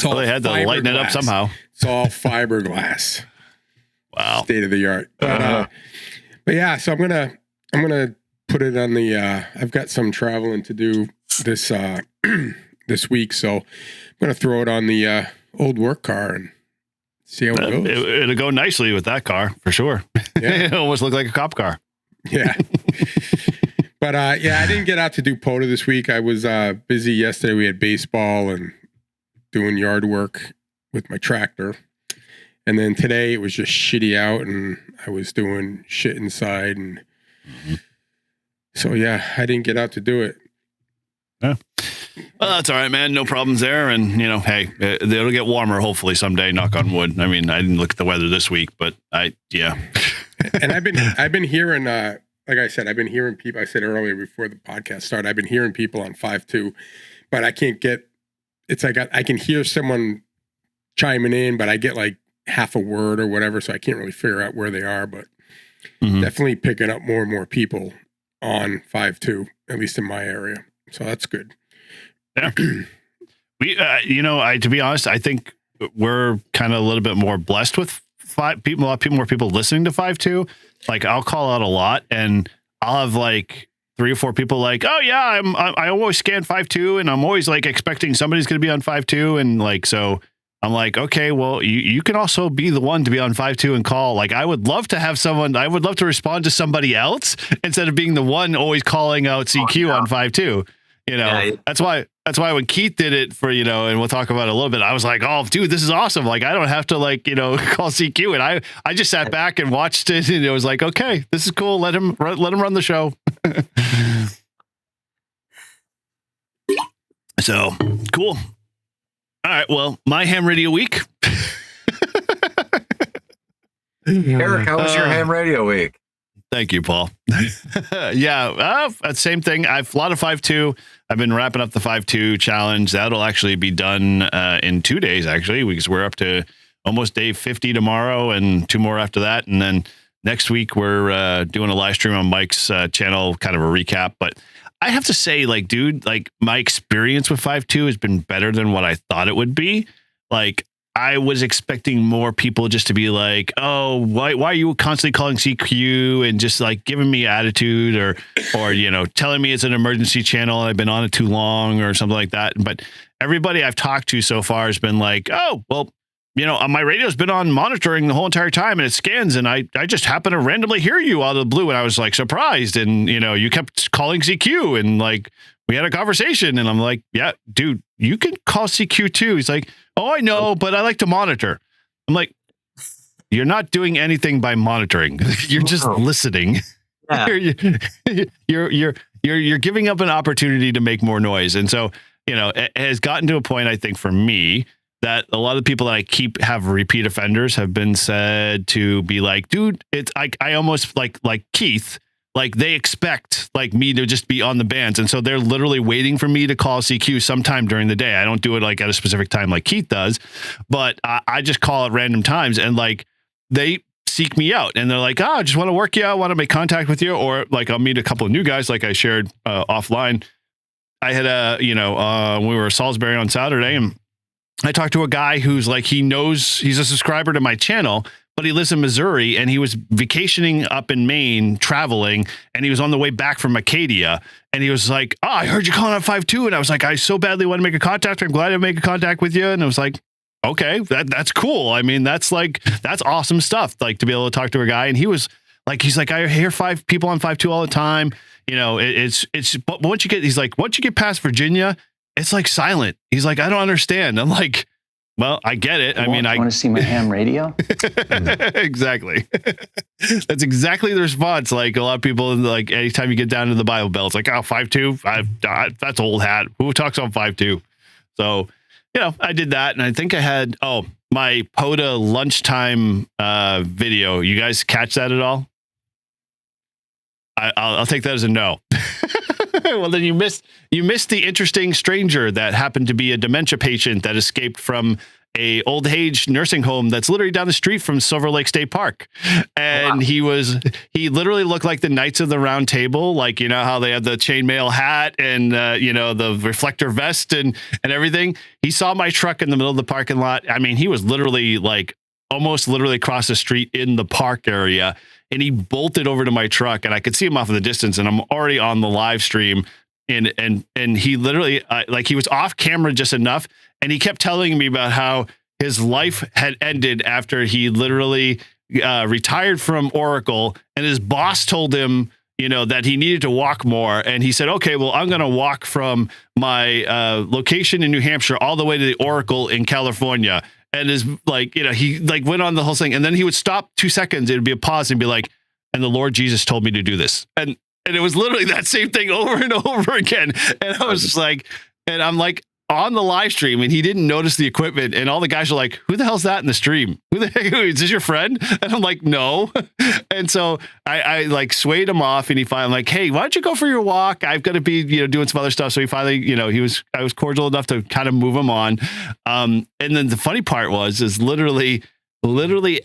It's all they had to lighten it up fiberglass. somehow. It's all fiberglass. Wow. State of the art. But yeah, so I'm gonna put it on the I've got some traveling to do this this week, so I'm gonna throw it on the old work car and see how it goes. It'll go nicely with that car for sure. Yeah. It almost looked like a cop car. Yeah. But yeah, I didn't get out to do POTA this week. I was busy yesterday. We had baseball and doing yard work with my tractor. And then today it was just shitty out and I was doing shit inside. And so, yeah, I didn't get out to do it. Yeah. Well, that's all right, man. No problems there. And, you know, hey, it'll get warmer hopefully someday, knock on wood. I mean, I didn't look at the weather this week, but yeah. And I've been hearing, like I said, I've been hearing people, I said earlier before the podcast started, I've been hearing people on 5.2, but I can't get, it's like I can hear someone chiming in, but I get like half a word or whatever, so I can't really figure out where they are, but definitely picking up more and more people on 5.2, at least in my area. So that's good. Yeah. We, you know, to be honest, I think we're kind of a little bit more blessed with a lot more people listening to 5.2. Like I'll call out a lot and I'll have like 3 or 4 people like, oh yeah, I always scan 5.2 and I'm always like expecting somebody's going to be on 5.2. And like, so I'm like, okay, well you can also be the one to be on 5.2 and call. Like, I would love to have someone, I would love to respond to somebody else instead of being the one always calling out CQ on 5.2. You know, that's why when Keith did it for, you know, and we'll talk about it a little bit, I was like, oh, dude, this is awesome. Like, I don't have to like, you know, call CQ. And I just sat back and watched it and it was like, okay, this is cool. Let him run the show. So cool. All right. Well, my ham radio week. Eric, how was your ham radio week? Thank you, Paul. Yeah, same thing. I've a lot of 5.2. I've been wrapping up the 5.2 challenge. That'll actually be done in 2 days, actually, because we're up to almost day 50 tomorrow and 2 more after that. And then next week, we're doing a live stream on Mike's channel, kind of a recap. But I have to say, like, dude, like my experience with 5.2 has been better than what I thought it would be. Like, I was expecting more people just to be like, oh, why are you constantly calling CQ and just like giving me attitude or, you know, telling me it's an emergency channel and I've been on it too long or something like that. But everybody I've talked to so far has been like, oh, well, you know, my radio's been on monitoring the whole entire time and it scans and I just happen to randomly hear you out of the blue. And I was like surprised. And, you know, you kept calling CQ and like we had a conversation and I'm like, yeah, dude, you can call CQ too. He's like, oh, I know, but I like to monitor. I'm like, you're not doing anything by monitoring. You're just listening. Yeah. You're giving up an opportunity to make more noise. And so, you know, it has gotten to a point, I think, for me, that a lot of the people that I have repeat offenders have been said to be like, dude, it's I almost like Keith. Like they expect like me to just be on the bands. And so they're literally waiting for me to call CQ sometime during the day. I don't do it like at a specific time like Keith does, but I just call at random times and like they seek me out and they're like, oh, I just want to work you out, want to make contact with you. Or like I'll meet a couple of new guys like I shared offline. I had we were at Salisbury on Saturday and I talked to a guy who's like, he knows he's a subscriber to my channel, but he lives in Missouri and he was vacationing up in Maine, traveling, and he was on the way back from Acadia. And he was like, oh, I heard you calling on 5.2. And I was like, I so badly want to make a contact. I'm glad to make a contact with you. And I was like, okay, that's cool. I mean, that's awesome stuff. Like to be able to talk to a guy. And he was like, he's like, I hear 5 people on 5.2 all the time. You know, but once you get past Virginia, it's like silent. He's like, I don't understand. I'm like, well, I get it. I mean, I want to see my ham radio. Exactly. That's exactly the response. Like a lot of people, like anytime you get down to the Bible Belt, it's like, oh, 5.2. That's old hat. Who talks on 5.2? So, you know, I did that. And I think I had, my POTA lunchtime video. You guys catch that at all? I'll take that as a no. Well, then you missed the interesting stranger that happened to be a dementia patient that escaped from a old age nursing home that's literally down the street from Silver Lake State Park. And he literally looked like the Knights of the Round Table, like, you know how they have the chainmail hat and the reflector vest and everything. He saw my truck in the middle of the parking lot. I mean, he was literally like almost literally across the street in the park area, and he bolted over to my truck, and I could see him off in the distance, and I'm already on the live stream. And he literally like he was off camera just enough, and he kept telling me about how his life had ended after he literally retired from Oracle, and his boss told him, that he needed to walk more. And he said, okay, well, I'm going to walk from my location in New Hampshire all the way to the Oracle in California. And is like, he like went on the whole thing, and then he would stop 2 seconds. It would be a pause and be like, and the Lord Jesus told me to do this. And it was literally that same thing over and over again. And I was just like, and I'm like on the live stream, and he didn't notice the equipment. And all the guys are like, who the hell's that in the stream? Who the heck is this, your friend? And I'm like, no. And so I like swayed him off, and he finally like, hey, why don't you go for your walk? I've got to be, doing some other stuff. So he finally, I was cordial enough to kind of move him on. And then the funny part is literally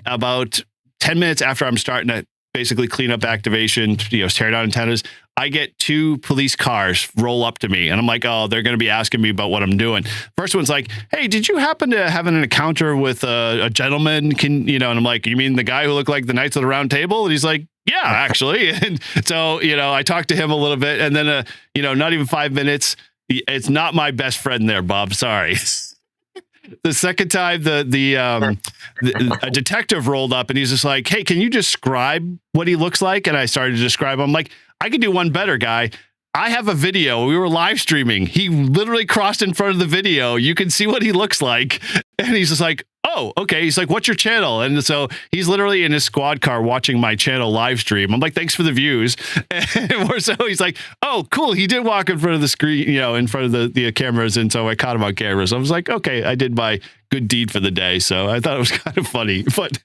about 10 minutes after I'm starting to basically clean up activation, tear down antennas, I get 2 police cars roll up to me, and I'm like, oh, they're going to be asking me about what I'm doing. First one's like, hey, did you happen to have an encounter with a gentleman? And I'm like, you mean the guy who looked like the Knights of the Round Table? And he's like, yeah, actually. And so, I talked to him a little bit, and then, not even 5 minutes. It's not my best friend there, Bob. Sorry. The second time, a detective rolled up, and he's just like, hey, can you describe what he looks like? And I started to describe him. I'm like, I could do one better, guy. I have a video. We were live streaming. He literally crossed in front of the video. You can see what he looks like. And he's just like, oh, okay. He's like, what's your channel? And so he's literally in his squad car watching my channel live stream. I'm like, thanks for the views. And so he's like, oh, cool. He did walk in front of the screen, in front of the cameras. And so I caught him on camera. So I was like, okay, I did my good deed for the day. So I thought it was kind of funny, but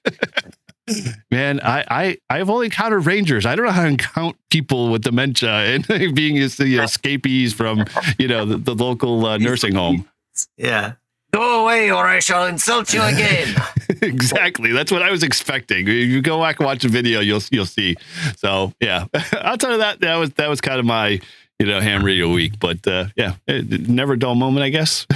man, I've only encountered Rangers. I don't know how to count people with dementia and being escapees from, the local nursing home. Yeah. Go away, or I shall insult you again. Exactly. That's what I was expecting. If you go back and watch the video, you'll see. So yeah, outside of that was kind of my ham radio week. But never a dull moment, I guess.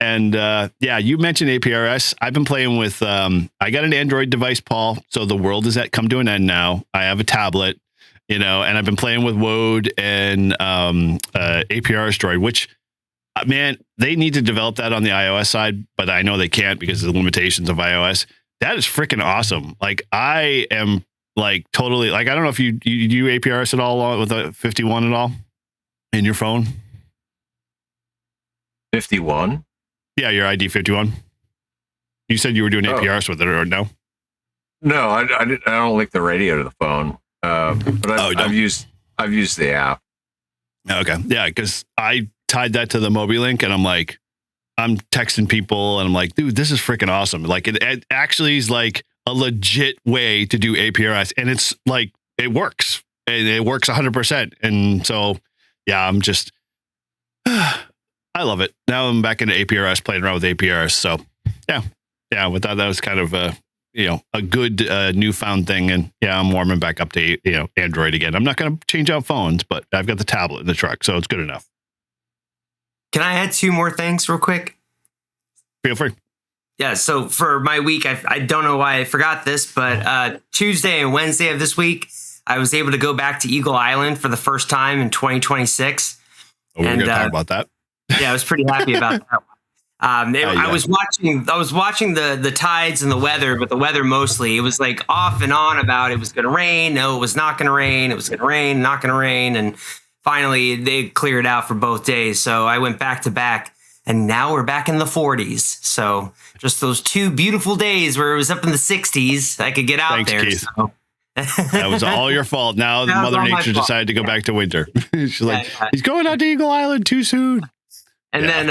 And you mentioned APRS. I've been playing with. I got an Android device, Paul. So the world is come to an end now. I have a tablet, and I've been playing with Wode and APRS Droid, which. Man, they need to develop that on the iOS side, but I know they can't because of the limitations of iOS. That is freaking awesome. Like, I am like totally like, I don't know if you do APRS at all with a 51 at all in your phone. 51? Yeah, your ID 51. You said you were doing APRS with it, or no? No, I don't link the radio to the phone. But I've used the app. Okay, yeah, because I tied that to the MobiLink, and I'm texting people, and I'm like, dude, this is freaking awesome. Like, it actually is like a legit way to do APRS, and it's like, it works, and it works 100%. And so, yeah, I'm just, I love it. Now I'm back into APRS, playing around with APRS. So yeah, with that was kind of a good newfound thing. And yeah, I'm warming back up to, Android again. I'm not going to change out phones, but I've got the tablet in the truck, so it's good enough. Can I add 2 more things real quick? Feel free. Yeah, so for my week, I don't know why I forgot this, but Tuesday and Wednesday of this week, I was able to go back to Eagle Island for the first time in 2026. Oh, we're going to talk about that. Yeah, I was pretty happy about that. I was watching the tides and the weather, but the weather mostly. It was like off and on about it was going to rain. No, it was not going to rain. It was going to rain, not going to rain. And finally, they cleared out for both days. So I went back to back, and now we're back in the 40s. So just those 2 beautiful days where it was up in the 60s, I could get out. Thanks, there. Keith. So. That was all your fault. Now Mother Nature decided to go back to winter. She's like, he's going out to Eagle Island too soon. And then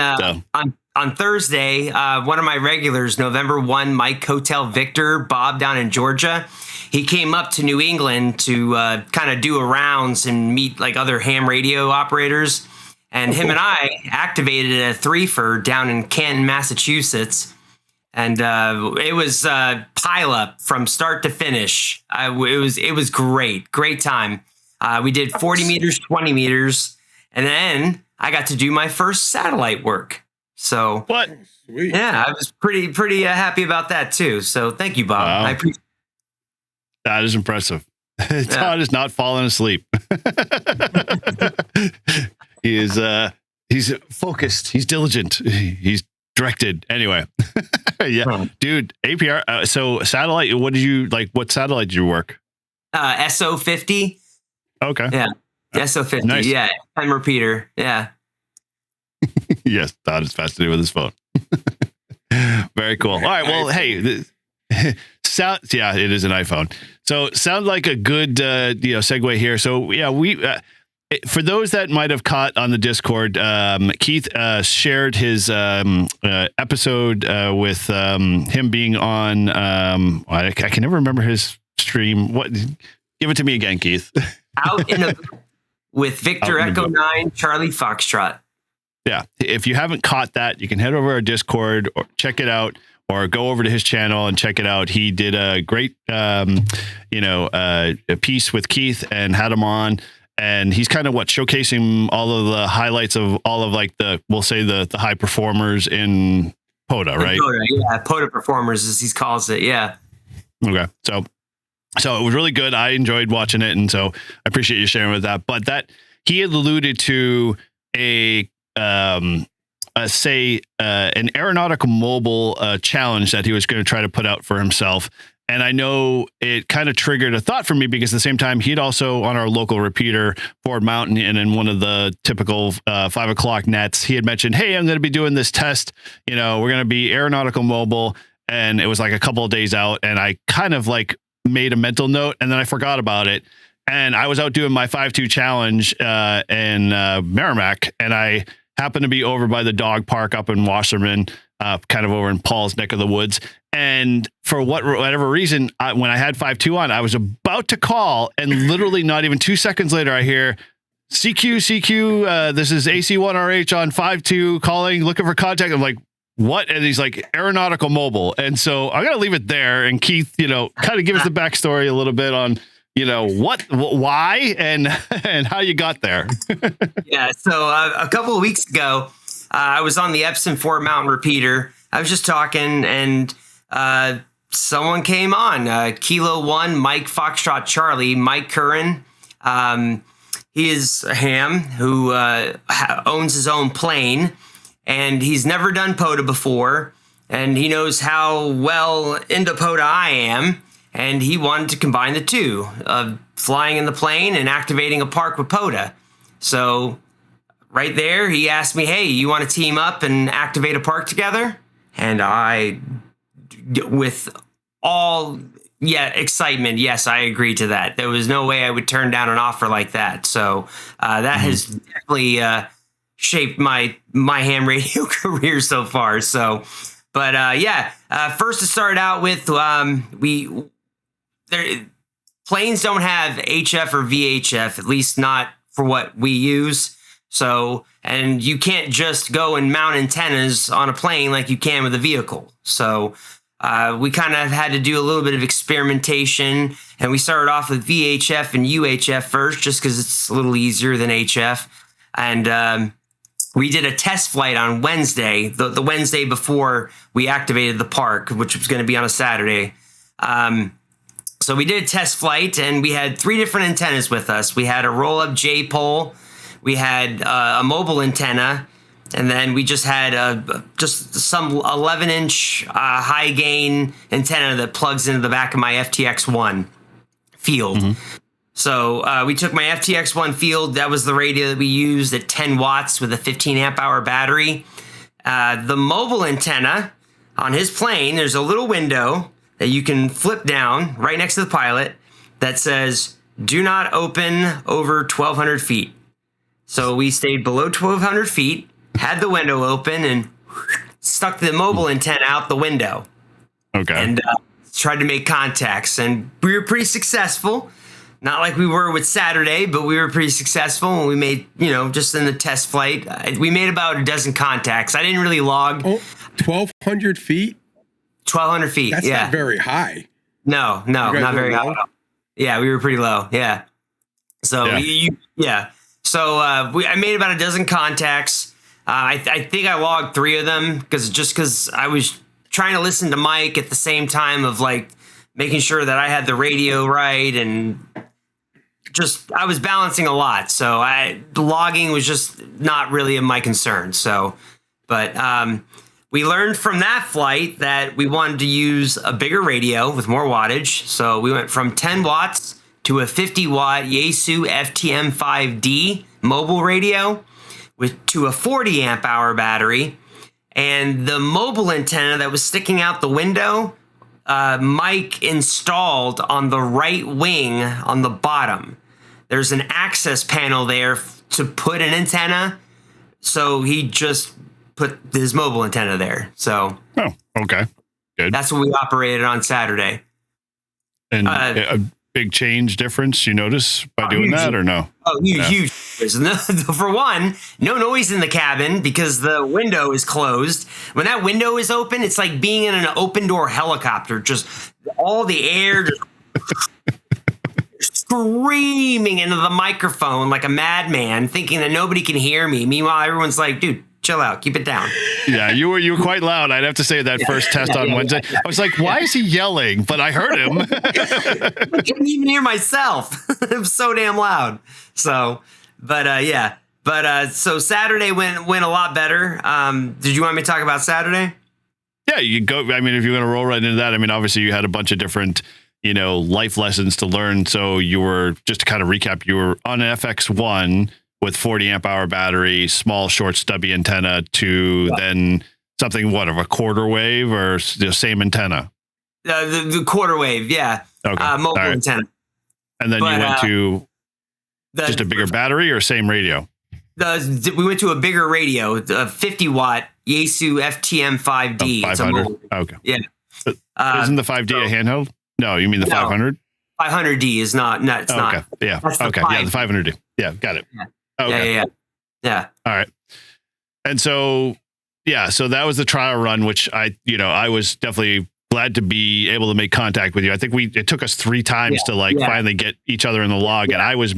on Thursday, one of my regulars, November 1, Mike Hotel Victor, Bob down in Georgia, he came up to New England to kind of do a rounds and meet like other ham radio operators. And him and I activated a threefer down in Canton, Massachusetts. And it was pile up from start to finish. It was great time. We did 40 meters, 20 meters, and then I got to do my first satellite work. So what? Sweet. Yeah, I was pretty happy about that too. So thank you, Bob. Wow. I appreciate. That is impressive. Todd is not falling asleep. He is. He's focused. He's diligent. He's directed. Anyway, yeah, dude. APR. So satellite. What did you like? What satellite did you work? SO50. Okay. Yeah. SO50. Nice. Yeah. I'm repeater. Yeah. Yes, Todd is fascinated with his phone. Very cool. All right. Well, hey. Yeah, it is an iPhone. So sounds like a good segue here. So yeah, we for those that might have caught on the Discord, Keith shared his episode with him being on. I can never remember his stream. What? Give it to me again, Keith. Out in a with Victor Echo 9 Charlie Foxtrot. Yeah, if you haven't caught that, you can head over to our Discord or check it out. Or go over to his channel and check it out. He did a great, a piece with Keith and had him on. And he's kind of showcasing all of the highlights of all of we'll say the high performers in POTA, right? POTA, yeah, POTA performers as he calls it. Yeah. Okay. So it was really good. I enjoyed watching it. And so I appreciate you sharing with that. But that he had alluded to an aeronautical mobile challenge that he was going to try to put out for himself. And I know it kind of triggered a thought for me because at the same time, he'd also on our local repeater, Ford Mountain, and in one of the typical 5 o'clock nets, he had mentioned, hey, I'm going to be doing this test. We're going to be aeronautical mobile. And it was like a couple of days out. And I kind of made a mental note and then I forgot about it. And I was out doing my 5-2 challenge in Merrimack. And I happened to be over by the dog park up in Wasserman, kind of over in Paul's neck of the woods. And for whatever reason, when I had 5-2 on, I was about to call and literally not even 2 seconds later, I hear CQ, this is AC1RH on 5-2 calling, looking for contact. I'm like, what? And he's like, aeronautical mobile. And so I'm going to leave it there. And Keith, kind of give us the backstory a little bit on, why and how you got there. Yeah. So a couple of weeks ago, I was on the Epson Fort Mountain repeater. I was just talking and someone came on, Kilo 1, Mike Foxtrot Charlie, Mike Curran. He is a ham who owns his own plane and he's never done POTA before. And he knows how well into POTA I am. And he wanted to combine the two of flying in the plane and activating a park with POTA. So right there, he asked me, hey, you want to team up and activate a park together? And I, with all excitement, yes, I agreed to that. There was no way I would turn down an offer like that. So that has definitely shaped my ham radio career so far. So, but first to start out with, planes don't have HF or VHF, at least not for what we use. So, and you can't just go and mount antennas on a plane like you can with a vehicle. So we kind of had to do a little bit of experimentation, and we started off with VHF and UHF first, just because it's a little easier than HF. And we did a test flight on Wednesday, the Wednesday before we activated the park, which was going to be on a Saturday. So we did a test flight, and we had 3 different antennas with us. We had a roll-up J-pole, we had a mobile antenna, and then we just had just some 11-inch high-gain antenna that plugs into the back of my FTX1 field. Mm-hmm. So we took my FTX1 field. That was the radio that we used at 10 watts with a 15 amp-hour battery. The mobile antenna on his plane, there's a little window that you can flip down right next to the pilot that says, do not open over 1,200 feet. So we stayed below 1,200 feet, had the window open, and stuck the mobile antenna out the window. Okay. And tried to make contacts. And we were pretty successful. Not like we were with Saturday, but we were pretty successful. And we made, just in the test flight, we made about a dozen contacts. I didn't really log. Oh, 1,200 feet? 1,200 feet, That's yeah. not very high. No, not very high. Yeah, we were pretty low, yeah. So, So I made about a dozen contacts. I think I logged 3 of them because I was trying to listen to Mike at the same time of like making sure that I had the radio right, and I was balancing a lot. So the logging was just not really my concern. So, but we learned from that flight that we wanted to use a bigger radio with more wattage. So we went from 10 watts to a 50 watt Yaesu FTM5D mobile radio to a 40 amp hour battery. And the mobile antenna that was sticking out the window, Mike installed on the right wing on the bottom. There's an access panel there to put an antenna. So he just put his mobile antenna there. So, okay, good. That's what we operated on Saturday. And a big change difference you notice by doing that, or no? Oh, huge. For one, no noise in the cabin because the window is closed. When that window is open, it's like being in an open door helicopter. Just all the air just screaming into the microphone like a madman, thinking that nobody can hear me. Meanwhile, everyone's like, dude, chill out, keep it down. Yeah, you were quite loud. I'd have to say that first test on Wednesday. I was like, why is he yelling? But I heard him. I couldn't even hear myself. It was so damn loud. So, so Saturday went a lot better. Did you want me to talk about Saturday? Yeah, you go. I mean, if you're going to roll right into that, I mean, obviously you had a bunch of different, life lessons to learn. So you were, just to kind of recap, you were on an FX1 with 40 amp hour battery, small, short, stubby antenna to then something, of a quarter wave or the same antenna? The quarter wave, yeah. Okay. Mobile antenna. And then you went to just a bigger battery or same radio? We went to a bigger radio, a 50 watt Yaesu FTM5D. 500? Okay. Yeah. Isn't the 5D a handheld? No, you mean the 500? 500D is not. No, it's not. Okay. Yeah. Okay. Yeah, the 500D. Yeah, got it. Yeah. Okay. Yeah. All right. And so, so that was the trial run, which I was definitely glad to be able to make contact with you. I think it took us 3 times to finally get each other in the log. And I was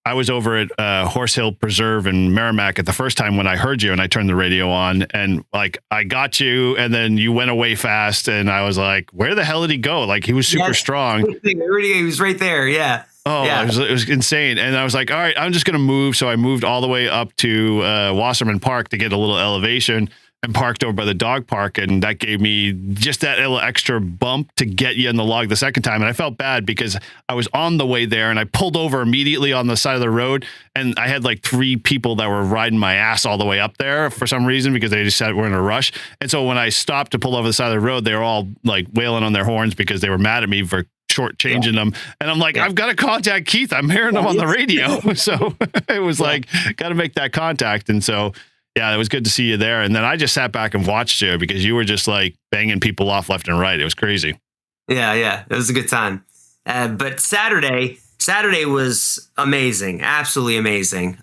I was over at Horse Hill Preserve in Merrimack at the first time when I heard you, and I turned the radio on, and like I got you, and then you went away fast, and I was like, where the hell did he go? Like, he was super strong. He was right there. Yeah. Oh, yeah. It was insane. And I was like, all right, I'm just going to move. So I moved all the way up to Wasserman Park to get a little elevation and parked over by the dog park. And that gave me just that little extra bump to get you in the log the second time. And I felt bad because I was on the way there and I pulled over immediately on the side of the road. And I had like 3 people that were riding my ass all the way up there for some reason because they just said we're in a rush. And so when I stopped to pull over the side of the road, they were all like wailing on their horns because they were mad at me for shortchanging them. And I'm like, I've got to contact Keith. I'm hearing him on the radio. So it was like, got to make that contact. And so, it was good to see you there. And then I just sat back and watched you because you were just like banging people off left and right. It was crazy. Yeah. It was a good time. But Saturday was amazing. Absolutely amazing.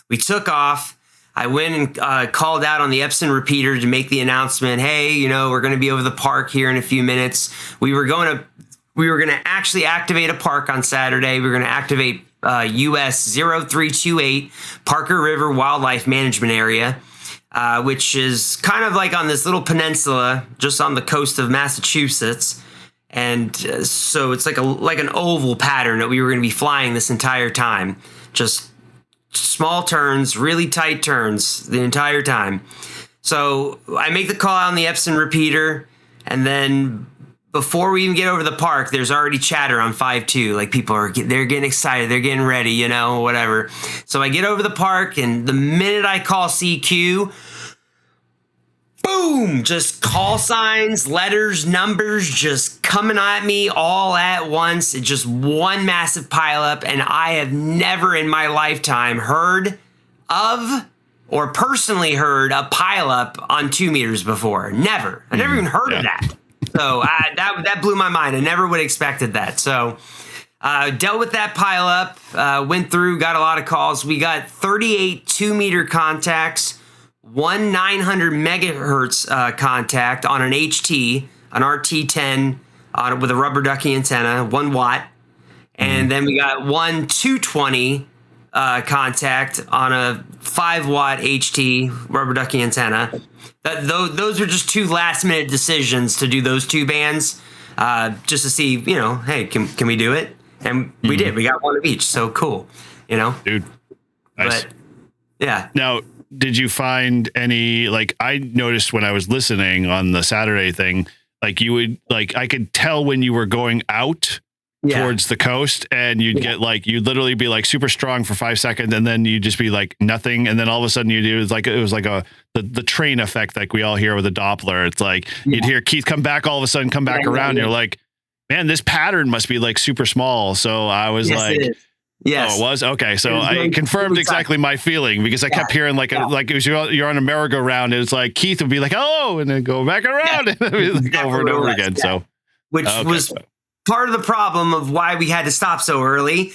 We took off. I went and called out on the Epson repeater to make the announcement. Hey, we're going to be over the park here in a few minutes. We were going to actually activate a park on Saturday. We were going to activate US 0328 Parker River Wildlife Management Area, which is kind of like on this little peninsula just on the coast of Massachusetts. And so it's like an oval pattern that we were going to be flying this entire time. Just small turns, really tight turns the entire time. So I make the call out on the Epson repeater, and then before we even get over the park, there's already chatter on 5.2. Like people they're getting excited. They're getting ready, whatever. So I get over the park, and the minute I call CQ, boom, just call signs, letters, numbers, just coming at me all at once. It's just one massive pileup. And I have never in my lifetime heard of or personally heard a pileup on 2 meters before. Never. I never even heard of that. So that blew my mind. I never would have expected that. So Dealt with that pile up, went through, got a lot of calls. We got 38 2-meter contacts, one 900 megahertz contact on an HT, an RT10 with a rubber ducky antenna, 1 watt. And then we got one 220 contact on a 5 watt HT rubber ducky antenna. Those are just 2 last minute decisions to do those 2 bands, just to see, hey, can we do it? And we did. We got 1 of each. So cool, dude. Nice. But yeah. Now, did you find any, I noticed when I was listening on the Saturday thing, you would, I could tell when you were going out towards the coast, and you'd get you'd literally be super strong for 5 seconds, and then you'd just be nothing, and then all of a sudden it was the train effect we all hear with a Doppler. It's you'd hear Keith come back, all of a sudden come back around, and you're like, man, this pattern must be super small. So I was yes. Oh, it was? Okay. So I confirmed exactly my feeling, because I kept hearing it was you're on a merry-go-round, and it's Keith would be hello, and then go back around, and over and over again. So which was part of the problem of why we had to stop so early.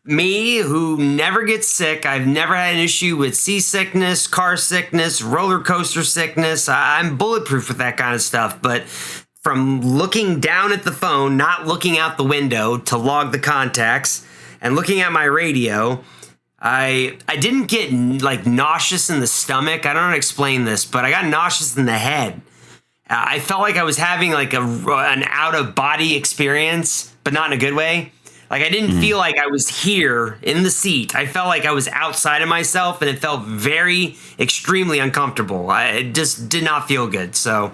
Me, who never gets sick, I've never had an issue with seasickness, car sickness, roller coaster sickness. I'm bulletproof with that kind of stuff. But from looking down at the phone, not looking out the window to log the contacts, and looking at my radio, I didn't get nauseous in the stomach. I don't know how to explain this, but I got nauseous in the head. I felt like I was having an out of body experience, but not in a good way. I didn't feel like I was here in the seat. I felt like I was outside of myself, and it felt very extremely uncomfortable. It just did not feel good. So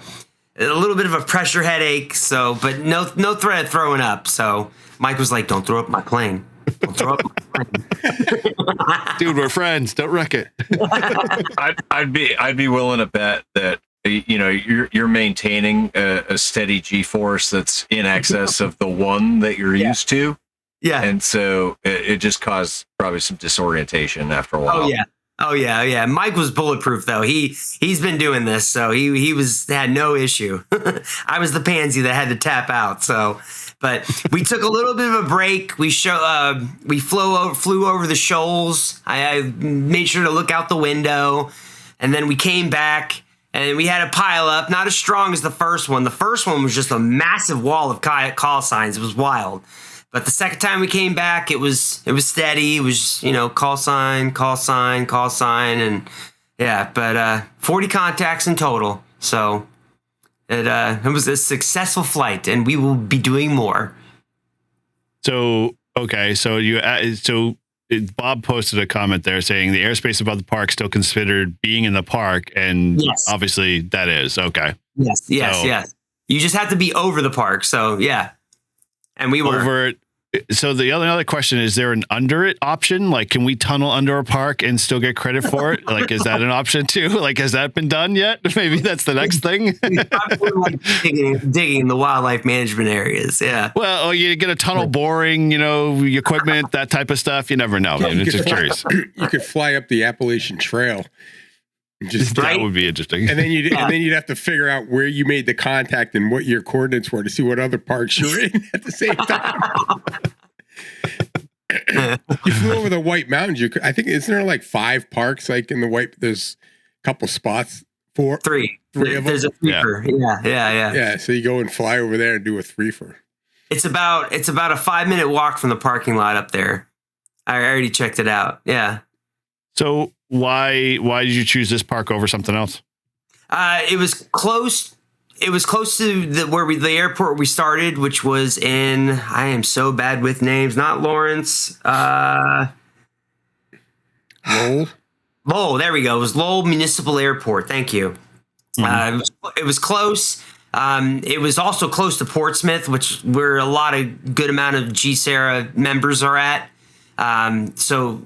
a little bit of a pressure headache. So, but no threat of throwing up. So Mike was like, "Don't throw up my plane. Don't throw up my plane." Dude, we're friends. Don't wreck it. I'd be willing to bet that you're maintaining a steady G-force that's in excess of the 1 that you're used to. Yeah. And so it just caused probably some disorientation after a while. Oh yeah. Mike was bulletproof though. He's been doing this, so he had no issue. I was the pansy that had to tap out. So, but we took a little bit of a break. We flew over the shoals. I made sure to look out the window, and then we came back. And we had a pile up, not as strong as the first one. The first one was just a massive wall of call signs. It was wild. But the second time we came back, it was steady. It was, call sign, and yeah. But 40 contacts in total. So it was a successful flight, and we will be doing more. So okay, Bob posted a comment there saying the airspace above the park still considered being in the park, and obviously that is okay. Yes. You just have to be over the park. So yeah, and we were over it. So the other question is there an under it option? Can we tunnel under a park and still get credit for it? Is that an option too? Has that been done yet? Maybe that's the next thing. digging the wildlife management areas. Yeah. Well, you get a tunnel boring, equipment, that type of stuff. You never know. Man. It's just curious. You could fly up the Appalachian Trail. That would be interesting. And then you'd have to figure out where you made the contact and what your coordinates were to see what other parks you're in at the same time. You flew over the White Mountains. I think isn't there 5 parks in the White? There's a couple spots. 3 of them. There's a threefer. Yeah. Yeah. So you go and fly over there and do a threefer. It's about a 5-minute walk from the parking lot up there. I already checked it out. Yeah. So why did you choose this park over something else? It was close. It was close to the airport we started, which was in. I am so bad with names. Not Lawrence. Lowell. Lowell. There we go. It was Lowell Municipal Airport. Thank you. It was close. It was also close to Portsmouth, where a lot of good amount of GSARA members are at. So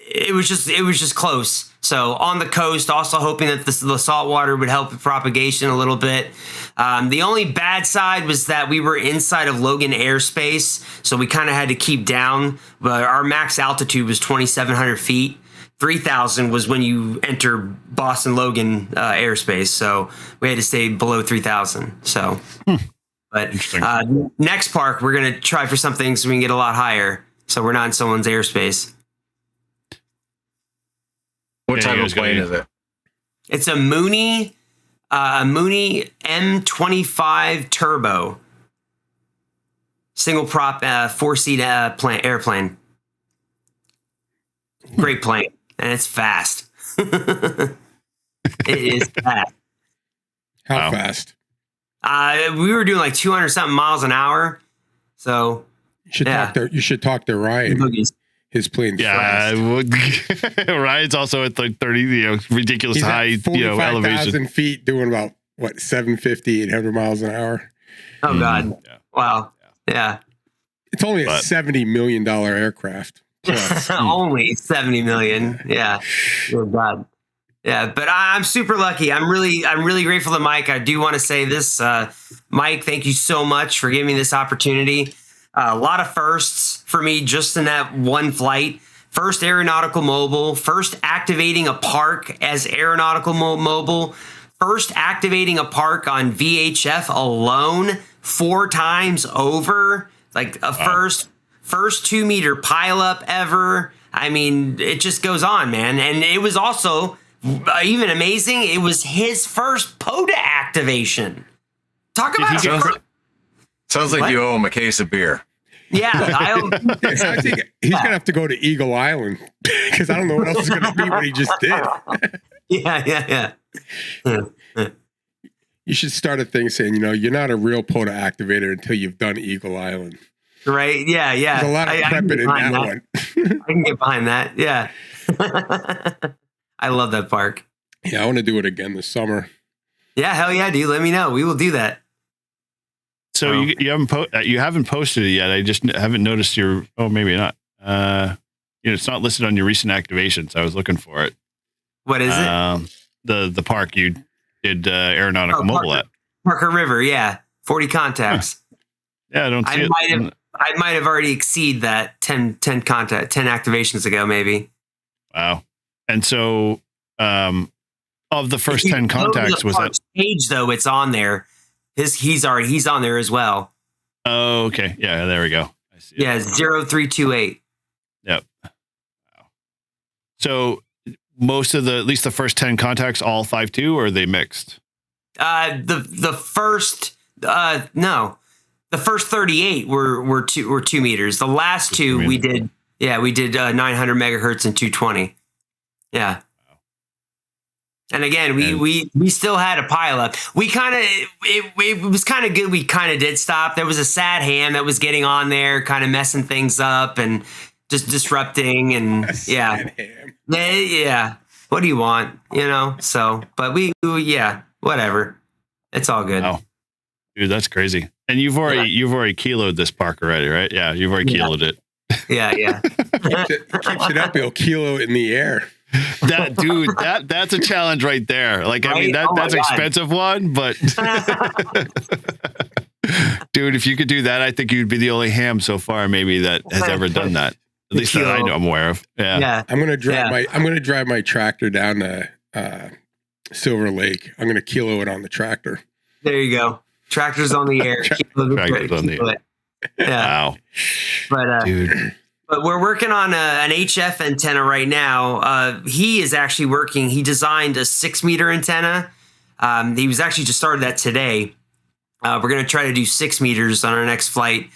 it was just close. So on the coast, also hoping that the salt water would help with propagation a little bit. The only bad side was that we were inside of Logan airspace, so we kind of had to keep down. But our max altitude was 2,700 feet. 3,000 was when you enter Boston Logan airspace, so we had to stay below 3,000. So But next park, we're going to try for something so we can get a lot higher. So we're not in someone's airspace. What type of plane is it? It's a Mooney M25 Turbo. Single prop, 4-seat airplane. Great plane. And it's fast. It is fast. How fast? We were doing like 200 something miles an hour. So you should talk to Ryan. His plane's fast. Ryan's also at like 30, ridiculous He's high, at 45,000 elevation. feet, doing about 750, 800 miles an hour. Oh God! Yeah. Wow. Yeah. It's only a $70 million aircraft. Only 70 million. Yeah. Oh God. Yeah, but I'm super lucky. I'm really grateful to Mike. I do want to say this, Mike. Thank you so much for giving me this opportunity. A lot of firsts for me just in that one flight. First aeronautical mobile. First activating a park as aeronautical mobile. First activating a park on VHF alone 4 times over. Like a first 2-meter pileup ever. I mean, it just goes on, man. And it was also even amazing. It was his first POTA activation. Talk about Sounds like you owe him a case of beer. Yeah, I think he's gonna have to go to Eagle Island because I don't know what else is gonna be what he just did. Yeah. You should start a thing saying, you're not a real POTA activator until you've done Eagle Island. Right? Yeah. There's a lot of prepping in that one. I can get behind that. Yeah. I love that park. Yeah, I want to do it again this summer. Yeah, hell yeah, dude. Let me know. We will do that. So you haven't posted it yet. I just haven't noticed your. Oh, maybe not. It's not listed on your recent activations. I was looking for it. What is it? The park you did aeronautical mobile at Parker River. Yeah, 40 contacts. Huh. Yeah, I don't see it. I might have already exceeded that 10 activations ago, maybe. Wow. And so, of the first 10 contacts, was that page though? It's on there. He's on there as well. Oh, okay. Yeah, there we go. I see. Yeah, 0328. Yep. Wow. So most of at least the first 10 contacts, all 5.2, or are they mixed? The first 38 were 2 meters. The last 2 we did 900 megahertz and 220. Yeah. And again, we still had a pileup. We it was kind of good. We kind of did stop. There was a sad ham that was getting on there, kind of messing things up and just disrupting. And yeah. What do you want? So, but whatever. It's all good. Wow. Dude, that's crazy. And you've already kiloed this park already, right? Yeah, you've already kiloed it. Yeah. Keeps it up. He'll kilo it in the air. That's a challenge right there. Like, right? I mean, that's an expensive one, but dude, if you could do that, I think you'd be the only ham so far, maybe, that has ever done that. At least that I'm aware of. Yeah. I'm gonna drive my tractor down to Silver Lake. I'm gonna kilo it on the tractor. There you go. Tractor's on the air. Tractor's on the air. Yeah. Wow. But we're working on an HF antenna right now. He is actually working. He designed a 6-meter antenna. He was actually just started that today. We're going to try to do 6 meters on our next flight.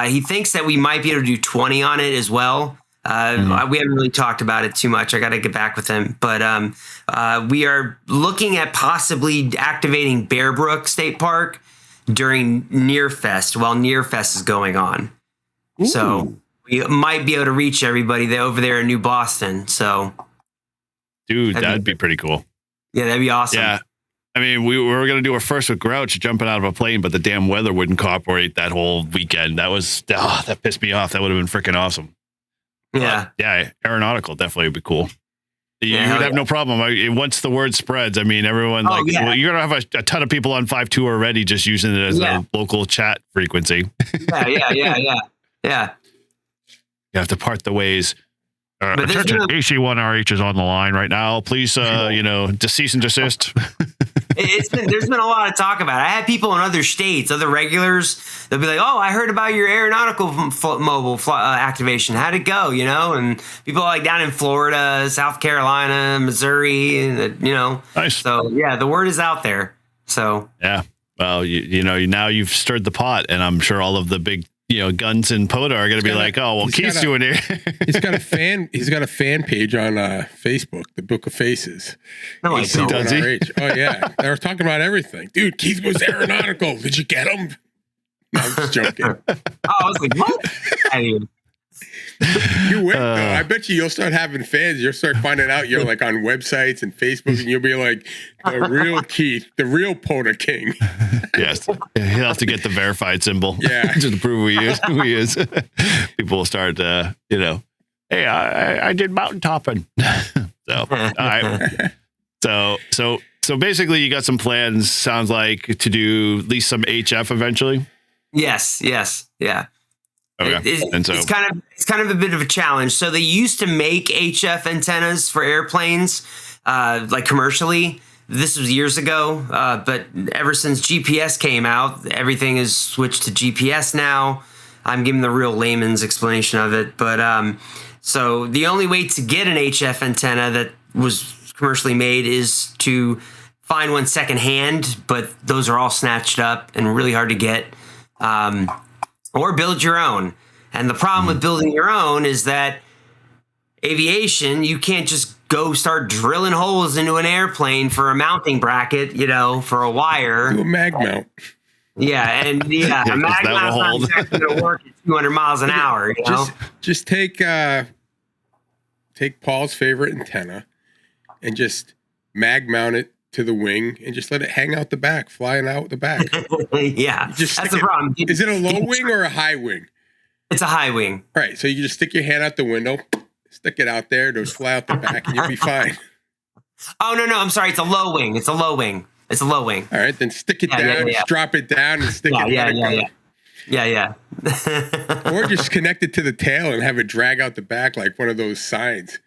He thinks that we might be able to do 20 on it as well. We haven't really talked about it too much. I got to get back with him. But we are looking at possibly activating Bear Brook State Park during Nearfest while Nearfest is going on. Ooh. So we might be able to reach everybody over there in New Boston. So, dude, that'd be pretty cool. Yeah, that'd be awesome. Yeah. I mean, we were going to do our first with Grouch jumping out of a plane, but the damn weather wouldn't cooperate that whole weekend. That pissed me off. That would have been freaking awesome. Yeah. Yeah. Aeronautical definitely would be cool. You would have no problem. Once the word spreads, I mean, everyone well, you're going to have a ton of people on 5.2 already just using it as a local chat frequency. Yeah. You have to part the ways. But there's Attention, no- AC1RH is on the line right now. Please, cease and desist. There's been a lot of talk about it. I had people in other states, other regulars, they'll be like, "Oh, I heard about your aeronautical mobile activation. How'd it go?" And people like down in Florida, South Carolina, Missouri, Nice. So yeah, the word is out there. So yeah. Well, now you've stirred the pot, and I'm sure all of the big guns in POTA are going to be like, "Oh, well, Keith's doing it." He's got a fan page on Facebook, the Book of Faces. No, I don't. Does he? Oh yeah, they were talking about everything. Dude, Keith was aeronautical. Did you get him? No, I'm just joking. I was like, what? You win, though. I bet you'll start having fans. You'll start finding out you're like on websites and Facebook, and you'll be like the real Keith, the real POTA king. Yes, he'll have to get the verified symbol. Yeah, just to prove who he is. People will start, hey, I did mountain topping. So, all right. So basically, you got some plans. Sounds like to do at least some HF eventually. Yes, yeah. Okay. It's kind of a bit of a challenge. So they used to make HF antennas for airplanes, like commercially. This was years ago, but ever since GPS came out, everything is switched to GPS now. I'm giving the real layman's explanation of it, but so the only way to get an HF antenna that was commercially made is to find one secondhand, but those are all snatched up and really hard to get. Or build your own. And the problem with building your own is that aviation, you can't just go start drilling holes into an airplane for a mounting bracket, for a wire. Do a mag mount. Yeah, a mag mount's not exactly going to work at 200 miles an hour. Just take Paul's favorite antenna and just mag mount it to the wing and just let it hang out the back, flying out the back. Yeah, that's the problem. Is it a low wing or a high wing? It's a high wing. Right. So you just stick your hand out the window, stick it out there, those fly out the back, and you'll be fine. Oh, no. I'm sorry. It's a low wing. All right. Then stick it down, just drop it down and stick it. Yeah. Or just connect it to the tail and have it drag out the back like one of those signs.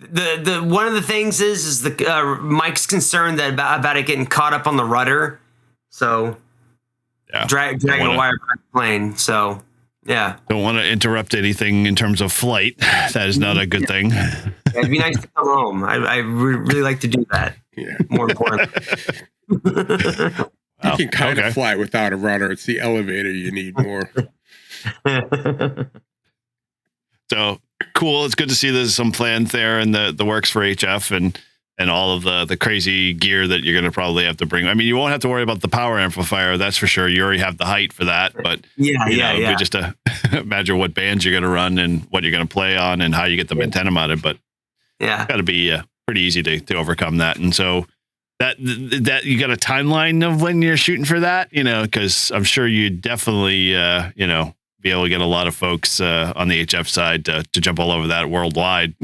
The one of the things is the Mike's concerned that about it getting caught up on the rudder, so dragging the wire back to the plane. So yeah, don't want to interrupt anything in terms of flight. That is not a good thing. It'd be nice to come home. I really like to do that. Yeah. More important. You can kind of fly without a rudder. It's the elevator you need more. So cool. It's good to see there's some plans there and the works for HF and all of the crazy gear that you're going to probably have to bring. I mean, you won't have to worry about the power amplifier. That's for sure. You already have the height for that. But yeah. Just to imagine what bands you're going to run and what you're going to play on and how you get the antenna mounted. But it's got to be pretty easy to overcome that. And so that you got a timeline of when you're shooting for that, because I'm sure you definitely, be able to get a lot of folks on the HF side to jump all over that worldwide.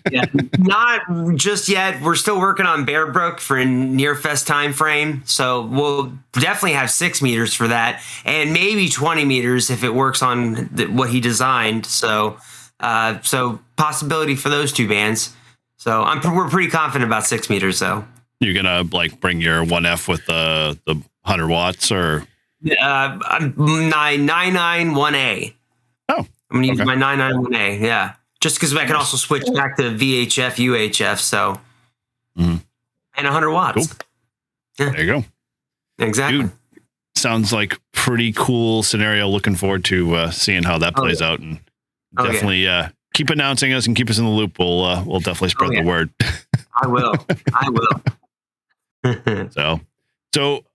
Yeah, not just yet. We're still working on Bear Brook for a near fest time frame, so we'll definitely have 6 meters for that, and maybe 20 meters if it works on what he designed. So possibility for those two bands. So we're pretty confident about 6 meters, though. You're gonna bring your 1F with the 100 watts or. 991A. Oh, I'm gonna use my 991A. Yeah, just because I can also switch back to VHF, UHF. So, and 100 watts. Cool. Yeah. There you go. Exactly. Dude, sounds like pretty cool scenario. Looking forward to seeing how that plays out, and definitely keep announcing us and keep us in the loop. We'll definitely spread the word. I will. So.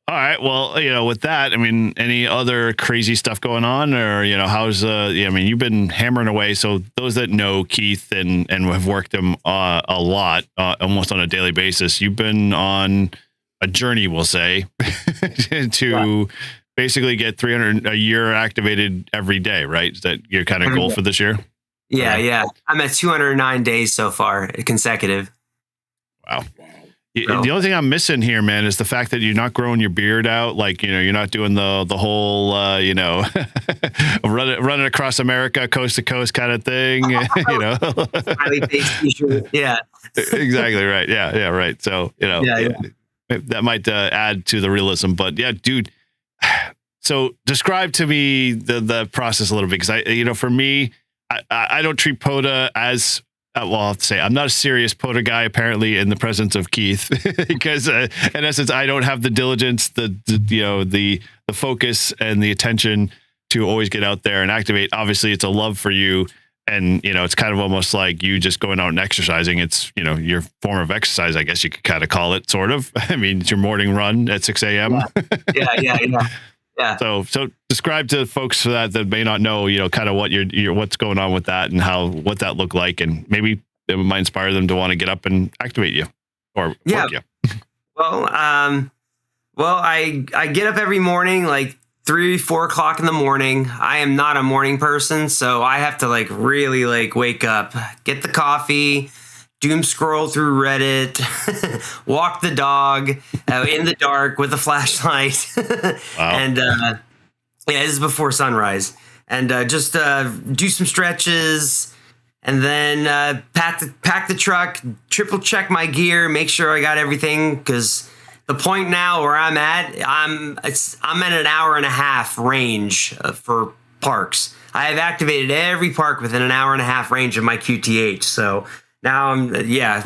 All right. Well, with that, I mean, any other crazy stuff going on or, how's, you've been hammering away. So those that know Keith and have worked him a lot, almost on a daily basis, you've been on a journey, we'll say, to basically get 300 a year activated every day, right? Is that your kind of goal for this year? Yeah. I'm at 209 days so far consecutive. Wow. The only thing I'm missing here, man, is the fact that you're not growing your beard out. Like, you're not doing the whole, running across America, coast to coast kind of thing. Smiley face t-shirt. Yeah. Exactly right. Yeah. Right. So, that might add to the realism, but yeah, dude. So describe to me the process a little bit. Cause for me, I don't treat POTA as, well, I'll have to say I'm not a serious POTA guy, apparently, in the presence of Keith, because in essence, I don't have the diligence, the focus and the attention to always get out there and activate. Obviously, it's a love for you. And, it's kind of almost like you just going out and exercising. It's, your form of exercise, I guess you could kind of call it, sort of. I mean, it's your morning run at 6 a.m. Yeah. So describe to folks that may not know, kind of what what's going on with that and what that looked like, and maybe it might inspire them to want to get up and activate you or work you. Well, I get up every morning, like 3-4 o'clock in the morning. I am not a morning person, so I have to really wake up, get the coffee, doom scroll through Reddit, walk the dog in the dark with a flashlight. Wow. And this is before sunrise. And just do some stretches, and then pack the truck, triple check my gear, make sure I got everything, because the point now where I'm at, I'm at an hour and a half range for parks. I have activated every park within an hour and a half range of my QTH. So now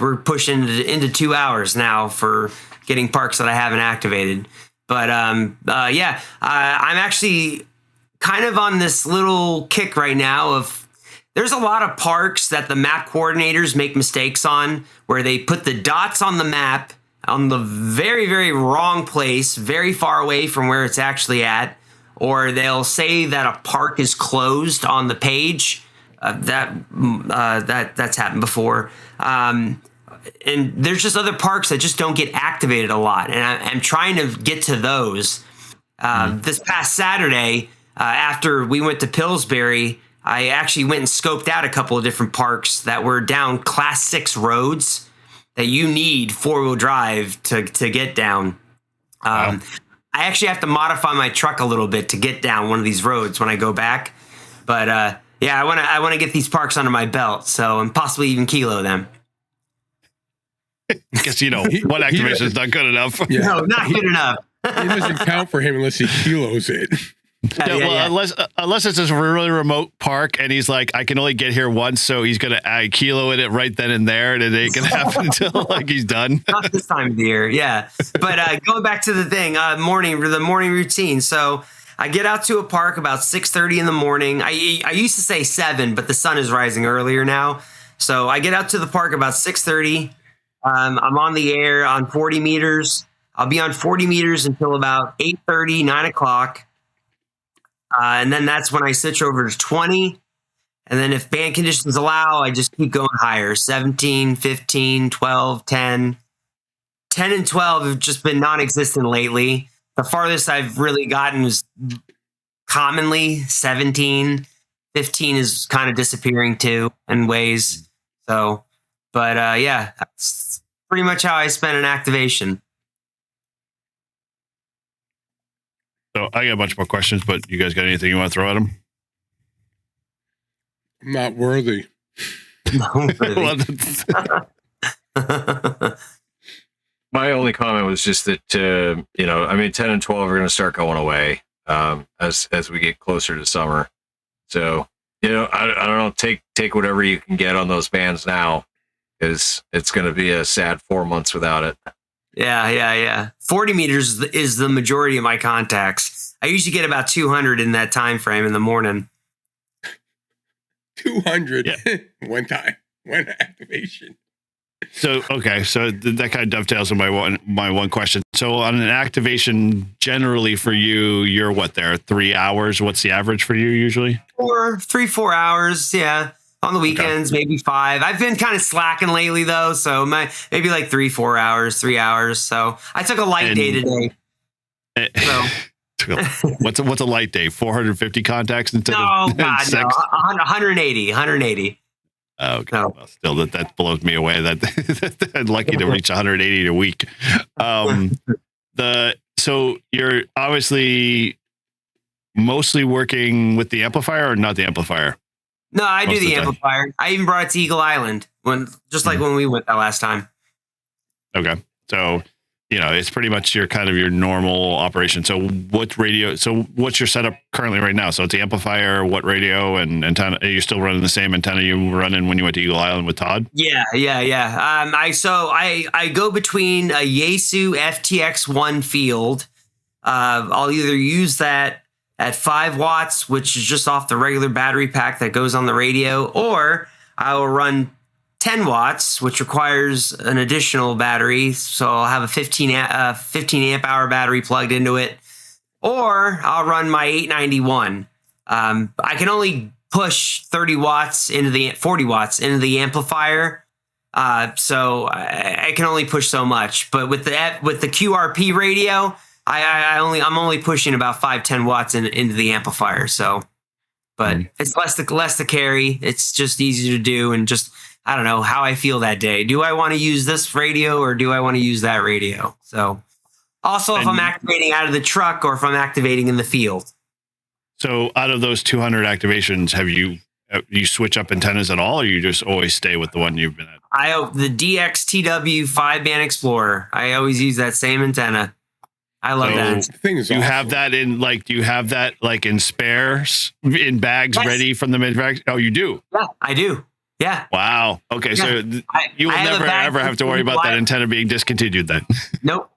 we're pushing into 2 hours now for getting parks that I haven't activated. But I'm actually kind of on this little kick right now of, there's a lot of parks that the map coordinators make mistakes on, where they put the dots on the map on the very, very wrong place, very far away from where it's actually at, or they'll say that a park is closed on the page. That's happened before. And there's just other parks that just don't get activated a lot. And I'm trying to get to those. This past Saturday, after we went to Pillsbury, I actually went and scoped out a couple of different parks that were down class 6 roads that you need 4-wheel drive to get down. Wow. I actually have to modify my truck a little bit to get down one of these roads when I go back. But I want to get these parks under my belt, and possibly even kilo them. Because one activation is not good enough. Yeah. No, not good enough. It doesn't count for him unless he kilos it. Unless it's a really remote park and he's like, I can only get here once, so he's gonna kilo it right then and there, and it ain't gonna happen until he's done. Not this time of the year, yeah. But going back to the thing, the morning routine. So I get out to a park about 6:30 in the morning. I used to say 7, but the sun is rising earlier now. So I get out to the park about 6:30. I'm on the air on 40 meters. I'll be on 40 meters until about 8:30, 9 o'clock. And then that's when I switch over to 20. And then if band conditions allow, I just keep going higher. 17, 15, 12, 10. 10 and 12 have just been non-existent lately. The farthest I've really gotten was commonly 17. 15 is kind of disappearing too in ways. So, but that's pretty much how I spend an activation. So I got a bunch more questions, but you guys got anything you want to throw at them? I'm not worthy. My only comment was just that, 10 and 12 are going to start going away as we get closer to summer. So, I don't know, take whatever you can get on those bands now, because it's going to be a sad 4 months without it. Yeah. 40 meters is the majority of my contacts. I usually get about 200 in that time frame in the morning. 200 one activation. So that kind of dovetails on my one question. So on an activation, generally for you, you're what there 3 hours? What's the average for you usually? 4 hours. Yeah. On the weekends, maybe 5. I've been kind of slacking lately though, so maybe like 3 hours. So I took a light day today. What's a light day? 450 contacts instead of 180. Okay. No. Well, still, that blows me away. That I'm lucky to reach 180 a week. So you're obviously mostly working with the amplifier or not the amplifier? No, I do Most of the the time. amplifier. I even brought it to Eagle Island when we went that last time. Okay. So, it's pretty much your kind of your normal operation. So what's your setup currently right now? So it's the amplifier, what radio and antenna? Are you still running the same antenna you were running when you went to Eagle Island with Todd? Yeah. I go between a Yaesu FTX1 field. I'll either use that at 5 watts, which is just off the regular battery pack that goes on the radio, or I will run 10 watts, which requires an additional battery. So I'll have a 15 amp hour battery plugged into it, or I'll run my 891. I can only push 40 watts into the amplifier. So I can only push so much, but with the QRP radio, I'm only pushing about 5-10 watts into the amplifier. So, but it's less to carry. It's just easy to do, and just, I don't know how I feel that day. Do I want to use this radio or do I want to use that radio? So also if I'm activating out of the truck or if I'm activating in the field. So out of those 200 activations, have you switch up antennas at all, or you just always stay with the one you've been at? The DXTW 5-band Explorer. I always use that same antenna. I love that. Thing is, do you have that in spares in bags ready from the manufacturer? Oh, you do? Yeah, I do. Yeah. Wow. Okay. Yeah. So you will never ever have to worry about that antenna being discontinued then. Nope.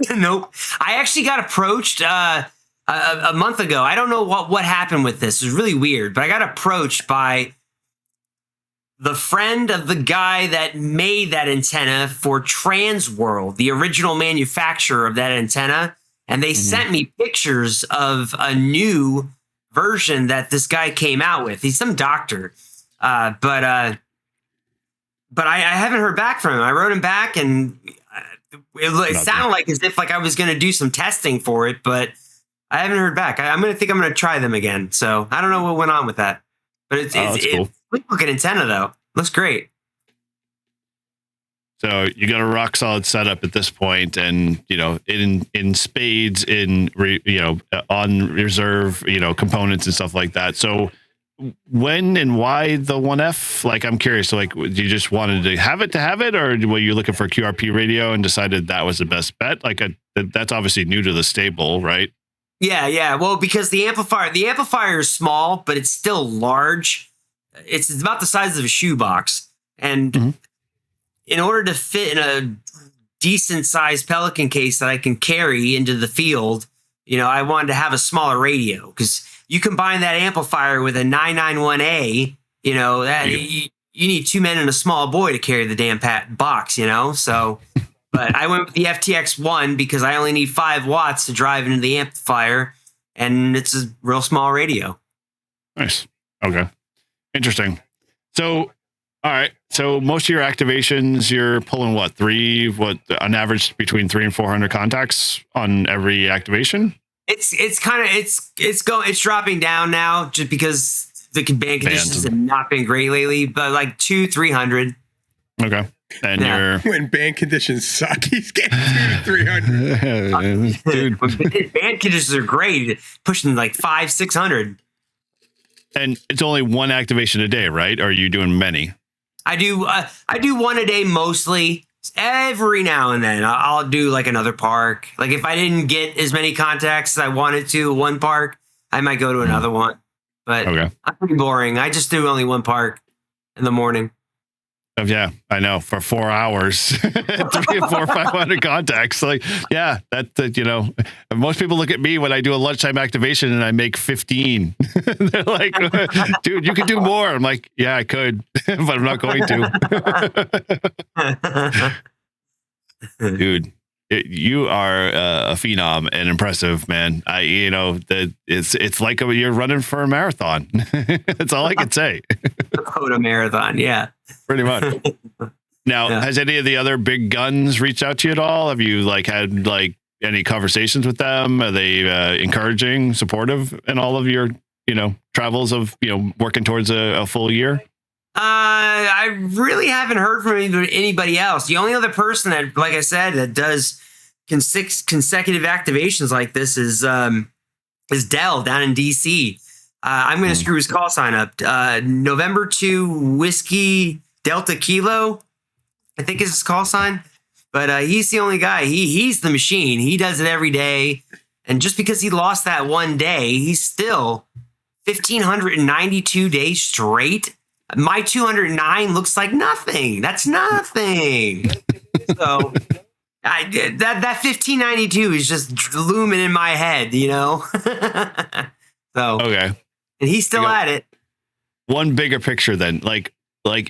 Nope. I actually got approached a month ago. I don't know what happened with this. It's really weird, but I got approached by the friend of the guy that made that antenna for Transworld, the original manufacturer of that antenna. And they sent me pictures of a new version that this guy came out with. He's some doctor. But I haven't heard back from him. I wrote him back, and it sounded like as if I was going to do some testing for it, but I haven't heard back. I'm going to try them again. So I don't know what went on with that, but it's cool. Look at antenna though. Looks great. So you got a rock solid setup at this point, and in spades, on reserve, components and stuff like that. So when and why the 1F? Like, I'm curious. So, like, you just wanted to have it, or were you looking for a QRP radio and decided that was the best bet? Like, that's obviously new to the stable, right? Yeah. Well, because the amplifier is small, but it's still large. It's about the size of a shoebox, and in order to fit in a decent sized Pelican case that I can carry into the field, I wanted to have a smaller radio, because you combine that amplifier with a 991A, you need 2 men and a small boy to carry the damn box, So, but I went with the FTX1 because I only need 5 watts to drive into the amplifier, and it's a real small radio. Nice. Okay. Interesting. So, all right. So most of your activations, you're pulling on average between 300 and 400 contacts on every activation? It's dropping down now just because the band conditions have not been great lately, but like 200-300. Okay. And when band conditions suck, he's getting 200-300. Dude. Band conditions are great, pushing like 500-600. And it's only one activation a day, right? Or are you doing many? I do one a day mostly. Every now and then I'll do like another park. Like if I didn't get as many contacts as I wanted to one park, I might go to another one. But I'm pretty boring. I just do only one park in the morning. Yeah, I know. For 4 hours, 300 or 500 contacts. Like, yeah, most people look at me when I do a lunchtime activation and I make 15. They're like, dude, you could do more. I'm like, yeah, I could, but I'm not going to. Dude, you are a phenom and impressive, man. It's like you're running for a marathon. That's all I can say. POTA marathon, yeah. Pretty much. Now, has any of the other big guns reached out to you at all? Have you had any conversations with them? Are they encouraging, supportive in all of your travels of working towards a full year? I really haven't heard from anybody else. The only other person that, like I said, that does consecutive activations like this is Dell down in DC. I'm going to screw his call sign up. November 2 Whiskey Delta Kilo, I think is his call sign. But he's the only guy. He's the machine. He does it every day. And just because he lost that one day, he's still 1,592 days straight. My 209 looks like nothing. That's nothing. So that 1592 is just looming in my head, you know? So okay. And he's still at it. One bigger picture then, like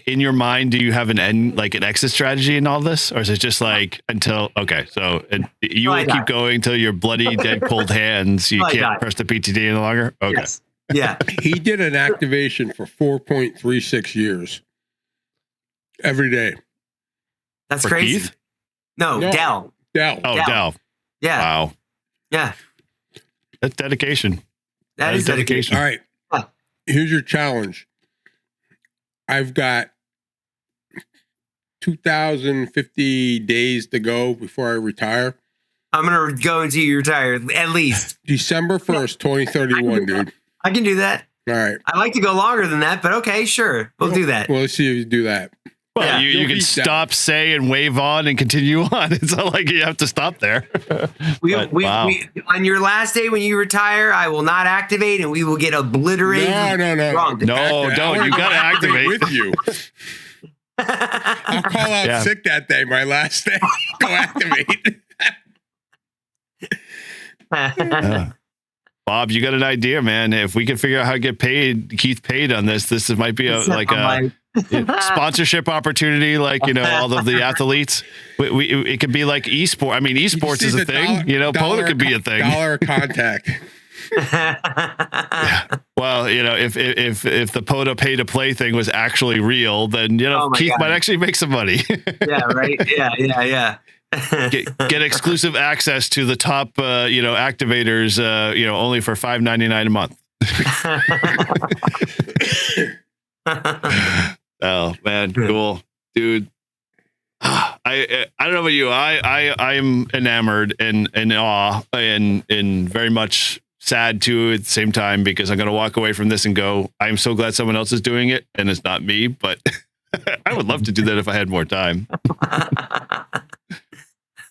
in your mind, do you have an exit strategy in all this, or is it just like until so you will keep going till your bloody dead cold hands you can't press the PTD any longer? Okay. Yes. Yeah. He did an activation for 4.36 years every day. That's For crazy. Keith? No, Dell. Dell. Oh, Dell. Yeah. Wow. Yeah. That's dedication. That is dedication. All right. Here's your challenge. I've got 2,050 days to go before I retire. I'm going to go until you retire, at least. December 1st, 2031, dude. I can do that. All right. I'd like to go longer than that, but okay, sure. We'll do that. Well, let's see if you do that. Well, you can stop, say, and wave on and continue on. It's not like you have to stop there. Wow. On your last day when you retire, I will not activate and we will get obliterated. No. No, don't. You got to activate. With you. I'll call out sick that day, my last day. Go activate. Bob, you got an idea, man. If we can figure out how to get Keith paid on this might be a sponsorship opportunity, like, all of the athletes. It could be like esport. I mean, esports is a thing. POTA could be a thing. Dollar contact. Yeah. Well, if the POTA pay to play thing was actually real, then Keith might actually make some money. Yeah, right. Yeah. Get exclusive access to the top, activators, only for $5.99 a month. Oh man, cool, dude. I don't know about you. I'm enamored and in awe and very much sad too at the same time, because I'm going to walk away from this and go, I'm so glad someone else is doing it and it's not me. But I would love to do that if I had more time.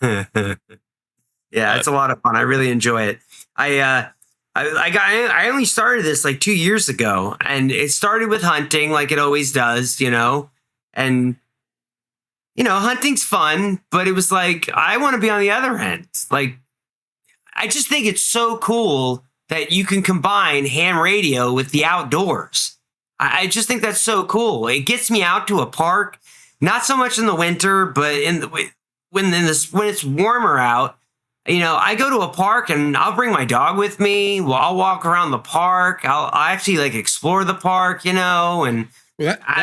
Yeah, it's a lot of fun. I really enjoy it. I only started this like 2 years ago, and it started with hunting, like it always does, and hunting's fun, but it was like, I want to be on the other end. Like, I just think it's so cool that you can combine ham radio with the outdoors. I just think that's so cool. It gets me out to a park, not so much in the winter, but when it's warmer out, I go to a park and I'll bring my dog with me. Well, I'll walk around the park. I'll actually explore the park, and I'm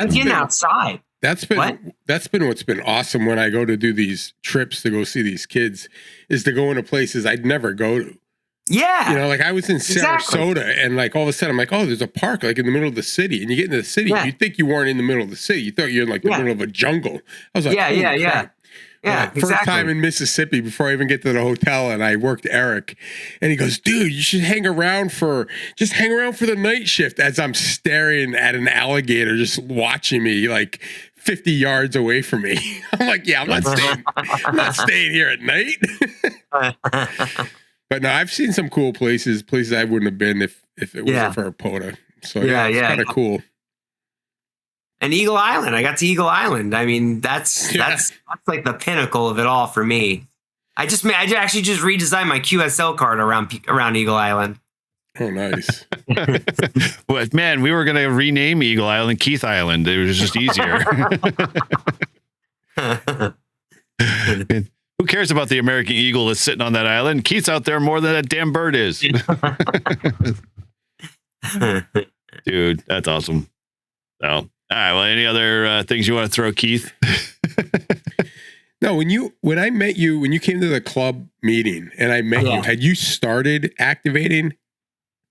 getting outside. That's been what's been awesome when I go to do these trips to go see these kids, is to go into places I'd never go to. Yeah. I was in Sarasota and all of a sudden I'm like, oh, there's a park in the middle of the city. And you get into the city, you'd think you weren't in the middle of the city. You thought you were in the middle of a jungle. I was like, yeah. First time in Mississippi before I even get to the hotel, and I worked Eric, and he goes, dude, you should hang around for the night shift, as I'm staring at an alligator just watching me 50 yards away from me. I'm like, yeah, I'm not staying here at night. But no, I've seen some cool places I wouldn't have been if it wasn't for a POTA. So it's kind of cool. And Eagle Island, I got to Eagle Island. I mean, that's like the pinnacle of it all for me. I actually just redesigned my QSL card around Eagle Island. Oh, nice. Well, man, we were going to rename Eagle Island Keith Island. It was just easier. Who cares about the American eagle that's sitting on that island? Keith's out there more than that damn bird is. Dude, that's awesome. So, all right. Well, any other things you want to throw, Keith? No, when I met you, when you came to the club meeting and I met you, had you started activating?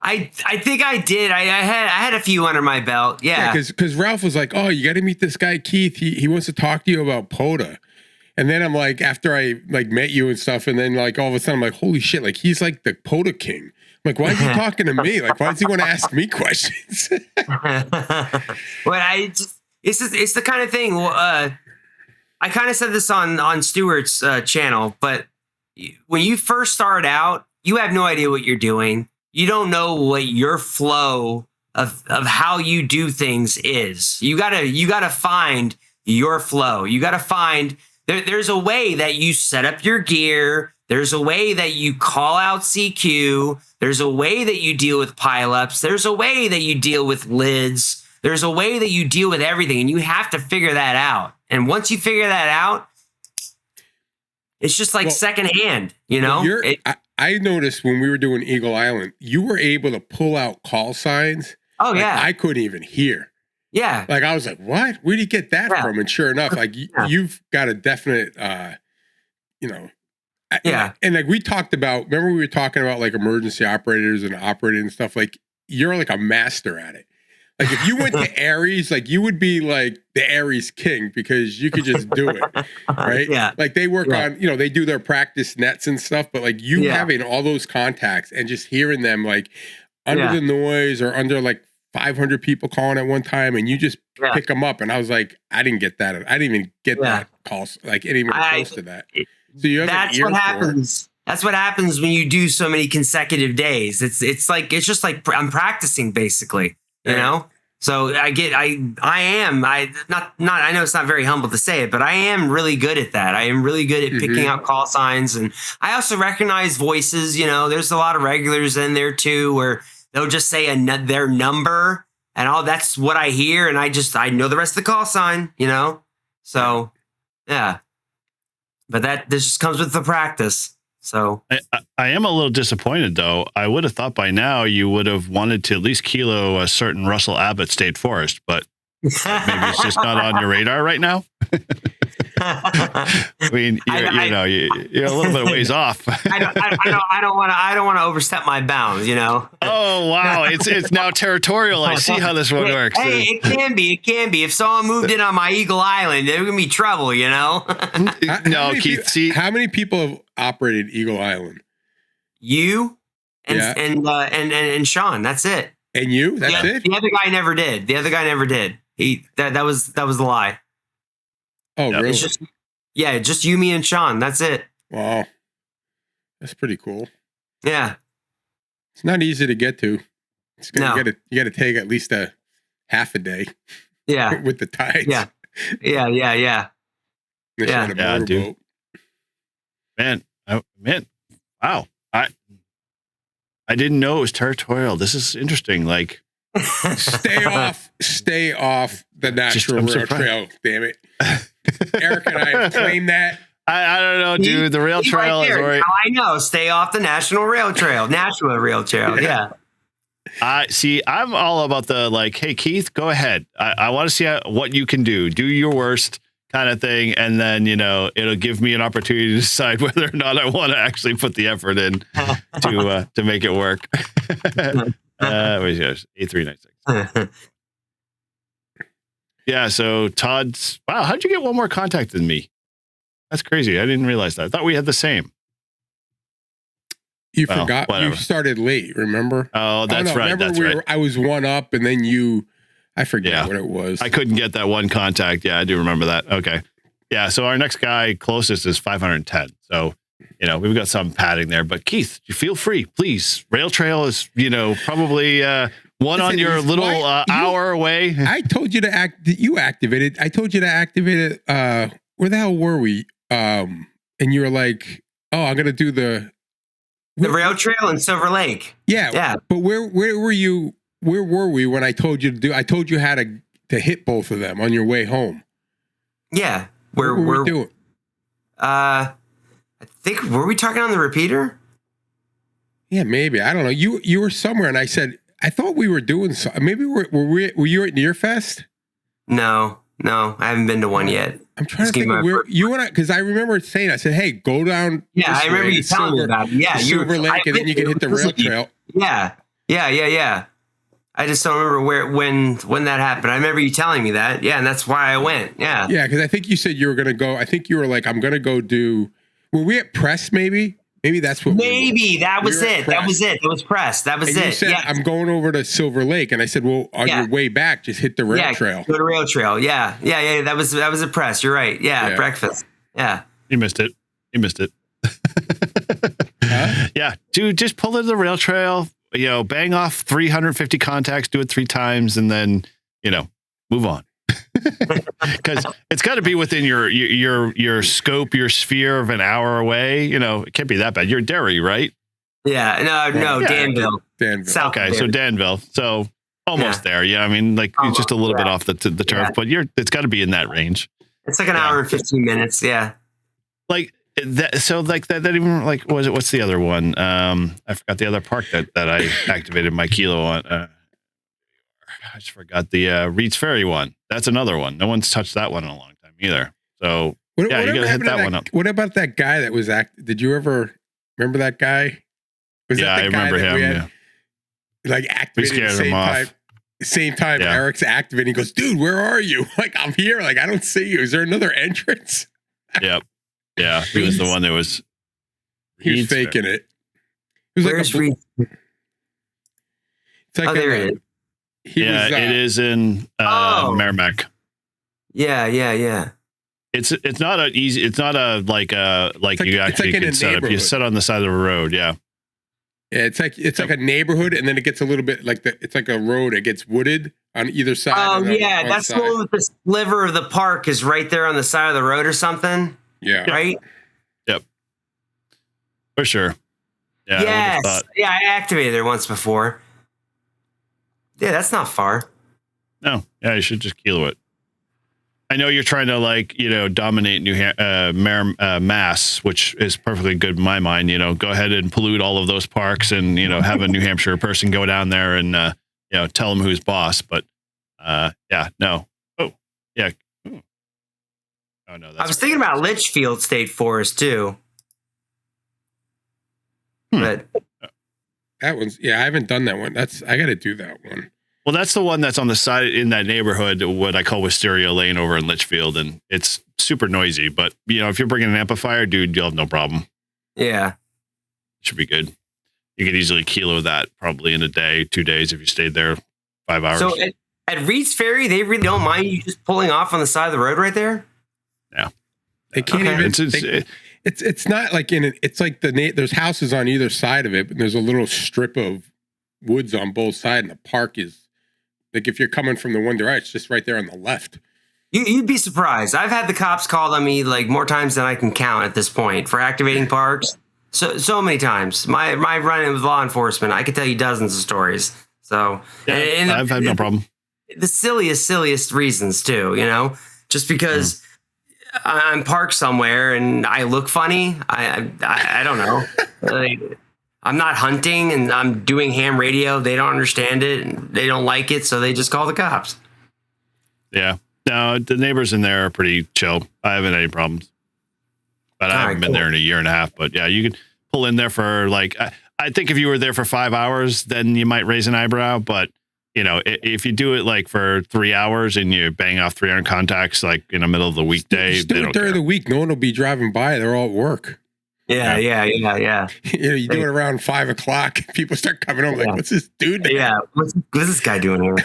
I think I did. I had a few under my belt. Yeah. Because Ralph was like, "Oh, you got to meet this guy Keith. He wants to talk to you about POTA." And then I'm like, after I like met you and stuff, and then like all of a sudden I'm like, "Holy shit! Like he's like the POTA king." I'm like, why is he talking to me? Like, why does he want to ask me questions? Well, it's the kind of thing. I kind of said this on Stewart's channel, but when you first start out, you have no idea what you're doing. You don't know what your flow of how you do things is. You gotta find your flow. You gotta find there's a way that you set up your gear. There's a way that you call out CQ. There's a way that you deal with pileups. There's a way that you deal with lids. There's a way that you deal with everything, and you have to figure that out. And once you figure that out, it's just like secondhand, you know? I noticed when we were doing Eagle Island, you were able to pull out call signs. Oh, yeah. I couldn't even hear. Yeah. Like, I was like, what? Where'd you get that from? And sure enough, like, you've got a definite, you know. And like we talked about, remember we were talking about like emergency operators and operating and stuff? Like, you're like a master at it. Like, if you went to Aries, like, you would be like the Aries king because you could just do it, right? Yeah. Like, they work on, you know, they do their practice nets and stuff, but like you having all those contacts and just hearing them like under the noise or under like 500 people calling at one time, and you just pick them up. And I was like, I didn't get that. I didn't even get that call, like anywhere close to that. So you have that's what happens. That's what happens when you do so many consecutive days. It's just like I'm practicing basically, you know? So I know it's not very humble to say it, but I am really good at that. I am really good at picking out call signs. And I also recognize voices, you know, there's a lot of regulars in there too, where they'll just say their number and all that's what I hear. And I know the rest of the call sign, you know? So yeah, but this just comes with the practice. So I am a little disappointed, though. I would have thought by now you would have wanted to at least kilo a certain Russell Abbott State Forest, but maybe it's just not on your radar right now. I mean, you're a little bit of ways off. I don't want to overstep my bounds, you know. Oh wow, it's now territorial. I see how this one works. Hey, it can be. If someone moved in on my Eagle Island, there would be trouble, you know. No, Keith. See, how many people have operated Eagle Island? You and Sean. That's it. And you? That's it. The other guy never did. That was the lie. Oh, really? It's just you, me, and Sean. That's it. Wow. That's pretty cool. Yeah. It's not easy to get to. You got to take at least a half a day. Yeah. With the tides. Yeah. Yeah, dude. Man. Wow. I didn't know it was territorial. This is interesting. Like, stay off the natural rail trail. Damn it. Eric and I have claimed that. I don't know, dude. The rail trail is right. I know. Stay off the National Rail Trail. Yeah. See, I'm all about the like, hey, Keith, go ahead. I want to see what you can do. Do your worst kind of thing. And then, you know, it'll give me an opportunity to decide whether or not I want to actually put the effort in to make it work. 8396. Yeah, so Todd's wow, how'd you get one more contact than me? That's crazy. I didn't realize that. I thought we had the same. You forgot. Whatever. You started late, remember? Oh, that's right. Remember that's right. I was one up and then I forget what it was. I couldn't get that one contact. Yeah, I do remember that. Okay. Yeah, so our next guy closest is 510. So, you know, we've got some padding there. But Keith, you feel free, please. Rail trail is, you know, probably one on your little hour away. I told you to you activated. I told you to activate it. Where the hell were we? And you were like, oh, I'm going to do the rail trail in Silver Lake. Yeah. But where were you? Where were we when I told you to do? I told you how to hit both of them on your way home. Yeah. What were we doing? I think, were we talking on the repeater? Yeah, maybe. I don't know. You were somewhere, and I said, I thought we were doing something. Maybe were you at Nearfest? No, I haven't been to one yet. I'm trying to think of where you and I, because I remember saying, I said, hey, go down. Yeah, I remember you telling me about it. Yeah, Silver Lake, and then you can hit the rail trail. Yeah. Yeah. I just don't remember when that happened. I remember you telling me that. Yeah, and that's why I went. Yeah. Yeah, because I think you said you were going to go. I think you were like, I'm going to go do. Were we at press? Maybe that's what. Maybe that was it. That was it. That was press. That was and it. You said, yeah. I'm going over to Silver Lake, and I said, well, on your way back, just hit the rail trail. Go to rail trail. Yeah. That was a press. You're right. Yeah. Breakfast. Yeah. You missed it. Huh? Yeah, dude, just pull into the rail trail. Bang off 350 contacts, do it 3 times, and then move on. Because it's got to be within your scope, your sphere of an hour away. It can't be that bad. You're Derry, right? Yeah, no, yeah. Danville. South okay, so Danville. So almost there. Yeah, I mean, like just a little bit off the turf, but it's got to be in that range. It's like an hour and 15 minutes. Yeah. Like that. So like that even like what's the other one? I forgot the other park that I activated my kilo on. I just forgot the Reed's Ferry one. That's another one. No one's touched that one in a long time either. So you gotta hit that one up. What about that guy that was Did you ever remember that guy? Was that the I remember him. Yeah. Like activated at the same time Eric's activating. He goes, dude, where are you? Like, I'm here. Like, I don't see you. Is there another entrance? Yep. Yeah. He was the one that was. He was faking it. It was Where's like it's like there it is. It is in Merrimack. Yeah. It's not a easy. It's not a like you actually can set up. You set on the side of the road. Yeah. Yeah, it's like a neighborhood, and then it gets a little bit like it's like a road. It gets wooded on either side. Oh yeah, that's the one with the sliver of the park is right there on the side of the road or something. Yeah. Right. Yep. For sure. Yeah. Yes. Yeah, I activated there once before. Yeah, that's not far. No. Yeah, you should just kilo it. I know you're trying to dominate Mass, which is perfectly good in my mind. Go ahead and pollute all of those parks and, have a New Hampshire person go down there and, tell them who's boss. But no. Oh, yeah. Ooh. Oh, no. I was thinking about Litchfield State Forest too. But that one's, I haven't done that one. I got to do that one. Well, that's the one that's on the side in that neighborhood, what I call Wisteria Lane over in Litchfield. And it's super noisy, but if you're bringing an amplifier, dude, you'll have no problem. Yeah. Should be good. You could easily kilo that probably in a day, 2 days, if you stayed there 5 hours. So at Reed's Ferry, they really don't mind you just pulling off on the side of the road right there. Yeah. They can't even, it's not like it's like there's houses on either side of it, but there's a little strip of woods on both sides, and the park is, like if you're coming from the one direction, it's just right there on the left. You'd be surprised. I've had the cops called on me like more times than I can count at this point for activating parks. So many times. My run-in with law enforcement, I could tell you dozens of stories. So I've had no problem. The silliest reasons too. Just because I'm parked somewhere and I look funny. I don't know. I'm not hunting and I'm doing ham radio. They don't understand it and they don't like it. So they just call the cops. Yeah. No, the neighbors in there are pretty chill. I haven't had any problems, but I haven't been there in a year and a half, but yeah, you could pull in there for I think if you were there for 5 hours, then you might raise an eyebrow. But if you do it for 3 hours and you bang off 300 contacts, in the middle of the weekday, just do it during the week. No one will be driving by. They're all at work. Yeah. You do it around 5 o'clock. People start coming over what's this dude doing? Yeah, what's this guy doing here?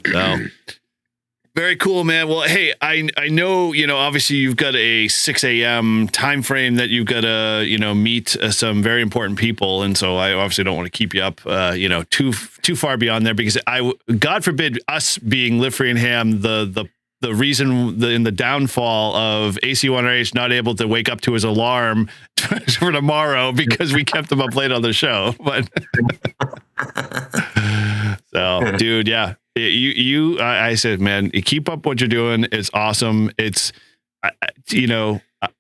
So, very cool, man. Well, hey, I know, obviously you've got a 6 a.m. time frame that you've got to, meet some very important people. And so I obviously don't want to keep you up, too far beyond there because God forbid us being Live Free and Ham, the reason in the downfall of AC1RH not able to wake up to his alarm for tomorrow because we kept him up late on the show. But so, dude, yeah, I said, man, keep up what you're doing. It's awesome. It's, I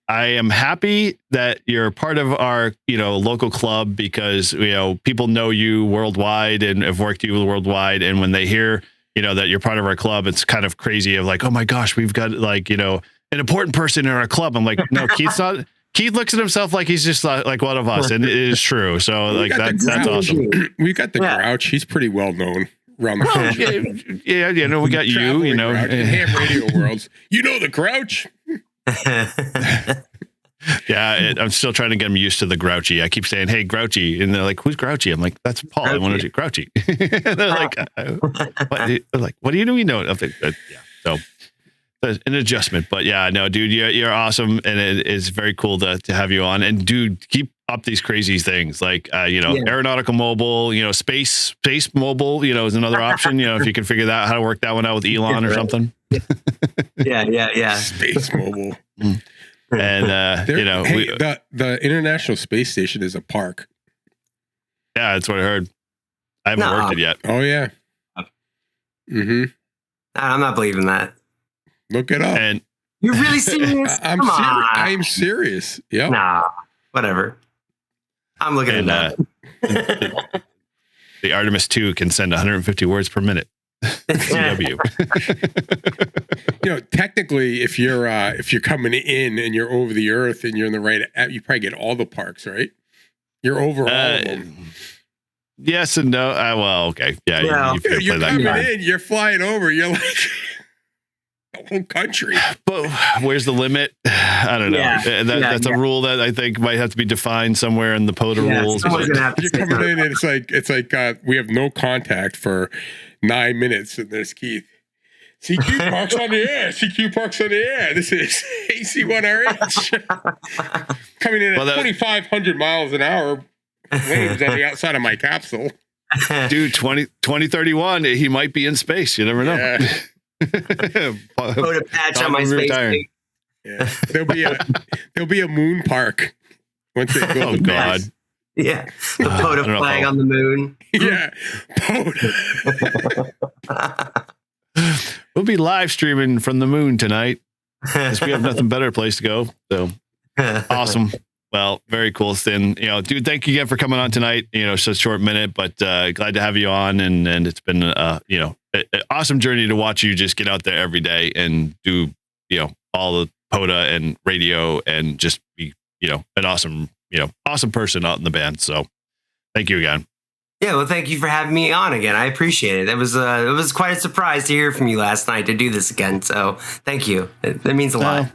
am happy that you're part of our, local club because, people know you worldwide and have worked you worldwide. And when they hear, that you're part of our club, it's kind of crazy of oh my gosh, we've got an important person in our club. I'm like, no, Keith looks at himself like he's just like one of us, and it is true. So like that's awesome. We got the Grouch. He's pretty well known around the country. Yeah, you know, we got you. You know, in ham radio worlds. You know the Grouch. Yeah, I'm still trying to get him used to the Grouchy. I keep saying, "Hey, Grouchy," and they're like, "Who's Grouchy?" I'm like, "That's Paul. I want to do Grouchy." They're like, "What do you know? You know?" I think yeah. So there's an adjustment, but yeah, no, dude, you're awesome, and it is very cool to have you on. And dude, keep up these crazy things like aeronautical mobile, space mobile, is another option. If you can figure that how to work that one out with Elon or something. Yeah. Space mobile. And the International Space Station is a park. Yeah, that's what I heard. I haven't worked it yet. Oh yeah. Mm-hmm. I'm not believing that. Look it up. And you're really serious? I'm serious. Yeah. Nah, whatever. I'm looking at that. The Artemis 2 can send 150 words per minute. CW. Technically, if you're coming in and you're over the Earth and you're in the right, you probably get all the parks, right? You're over all of them. Yes and no. Well, okay, yeah. You're coming in, you're flying over, you're like the whole country. But where's the limit? I don't know. That's a rule that I think might have to be defined somewhere in the POTA rules. You're coming in and it's like we have no contact for 9 minutes, and there's Keith. CQ parks on the air. CQ parks on the air. This is AC1RH. Coming in at 2,500 miles an hour. Waves on the outside of my capsule. Dude, 2031, he might be in space. You never know. Yeah. Put a patch on my space. Yeah. There'll be a moon park once they go. Oh God. Yeah. The POTA flag on the moon. Yeah. POTA. We'll be live streaming from the moon tonight because we have nothing better place to go. So awesome. Well, very cool, Stin. Dude, thank you again for coming on tonight. Such a short minute, but glad to have you on. And it's been, an awesome journey to watch you just get out there every day and do, all the POTA and radio and just be, an awesome person out in the band. So thank you again. Yeah, well, thank you for having me on again. I appreciate it. It was quite a surprise to hear from you last night to do this again. So thank you. It means a lot.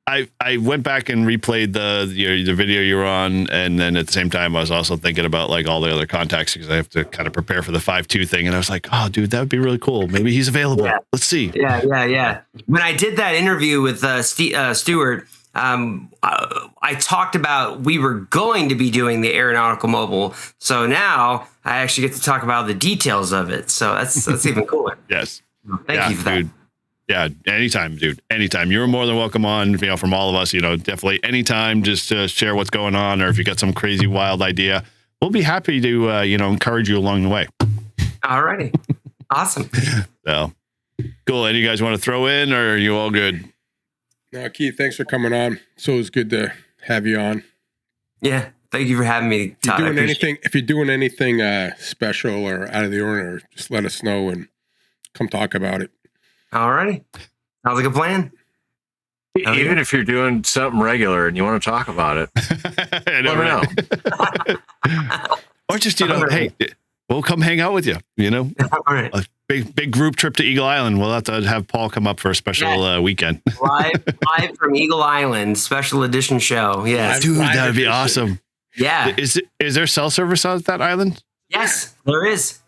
I went back and replayed the video you were on, and then at the same time I was also thinking about like all the other contacts because I have to kind of prepare for the 5-2 thing, and I was like, oh, dude, that would be really cool. Maybe he's available. Yeah. Let's see. Yeah. When I did that interview with Stuart, I talked about we were going to be doing the aeronautical mobile, so now I actually get to talk about the details of it. So that's even cooler. Yes. Thank you for that. Dude. Yeah, anytime, dude. Anytime. You're more than welcome on, from all of us, definitely anytime, just to share what's going on, or if you got some crazy, wild idea, we'll be happy to, encourage you along the way. All righty. Awesome. So, cool. Any of you guys want to throw in, or are you all good? No, Keith, thanks for coming on. So it's good to have you on. Yeah. Thank you for having me, Todd. If you're doing anything special or out of the ordinary, just let us know and come talk about it. All righty. Sounds like a plan. Even if you're doing something regular and you want to talk about it, let me know. Or just, hey, we'll come hang out with you, All right. A big group trip to Eagle Island. We'll have to have Paul come up for a special weekend. live from Eagle Island, special edition show. Yeah. Dude, that would be awesome. Yeah. Is there cell service on that island? Yes, there is.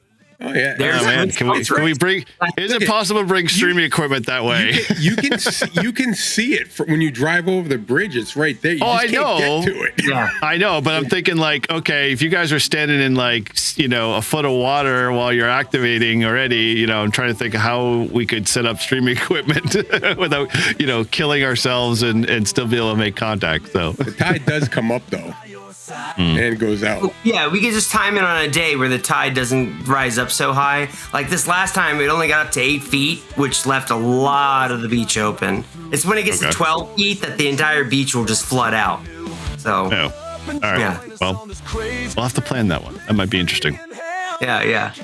Oh yeah, man. Can we bring? Is it possible to bring streaming equipment that way? You can see it when you drive over the bridge. It's right there. You just can't get to it. Yeah, I know, but I'm thinking like, okay, if you guys are standing in like a foot of water while you're activating already, I'm trying to think of how we could set up streaming equipment without killing ourselves and still be able to make contact. So the tide does come up though. And goes out. Yeah, we could just time it on a day where the tide doesn't rise up so high. Like this last time, it only got up to 8 feet, which left a lot of the beach open. It's when it gets to 12 feet that the entire beach will just flood out. So, all right. Yeah. Well, we'll have to plan that one. That might be interesting. Yeah.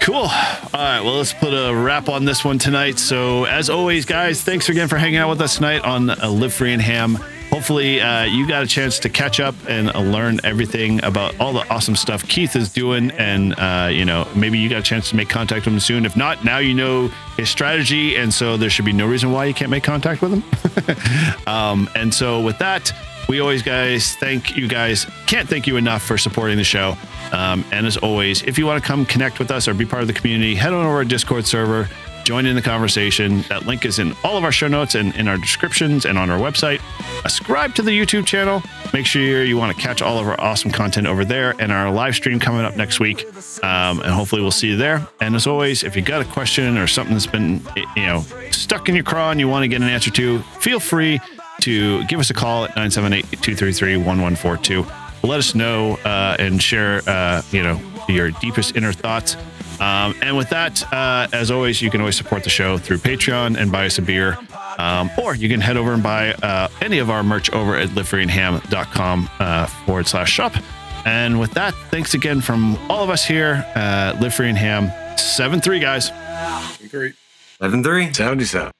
Cool. All right. Well, let's put a wrap on this one tonight. So, as always, guys, thanks again for hanging out with us tonight on Live Free and Ham hopefully you got a chance to catch up and learn everything about all the awesome stuff Keith is doing. And, maybe you got a chance to make contact with him soon. If not, now you know his strategy. And so there should be no reason why you can't make contact with him. And so with that, we always, guys, can't thank you enough for supporting the show. And as always, if you want to come connect with us or be part of the community, head on over to our Discord server, join in the conversation. That link is in all of our show notes and in our descriptions and on our website. Subscribe to the YouTube channel. Make sure you want to catch all of our awesome content over there and our live stream coming up next week. And hopefully we'll see you there. And as always, if you got a question or something that's been, stuck in your craw and you want to get an answer to, feel free to give us a call at 978-233-1142. Let us know and share, your deepest inner thoughts. And with that, as always, you can always support the show through Patreon and buy us a beer. Or you can head over and buy any of our merch over at livefreeandham.com/shop. And with that, thanks again from all of us here at Live Free and Ham. 7-3, guys. 7-3. 7-3. 77.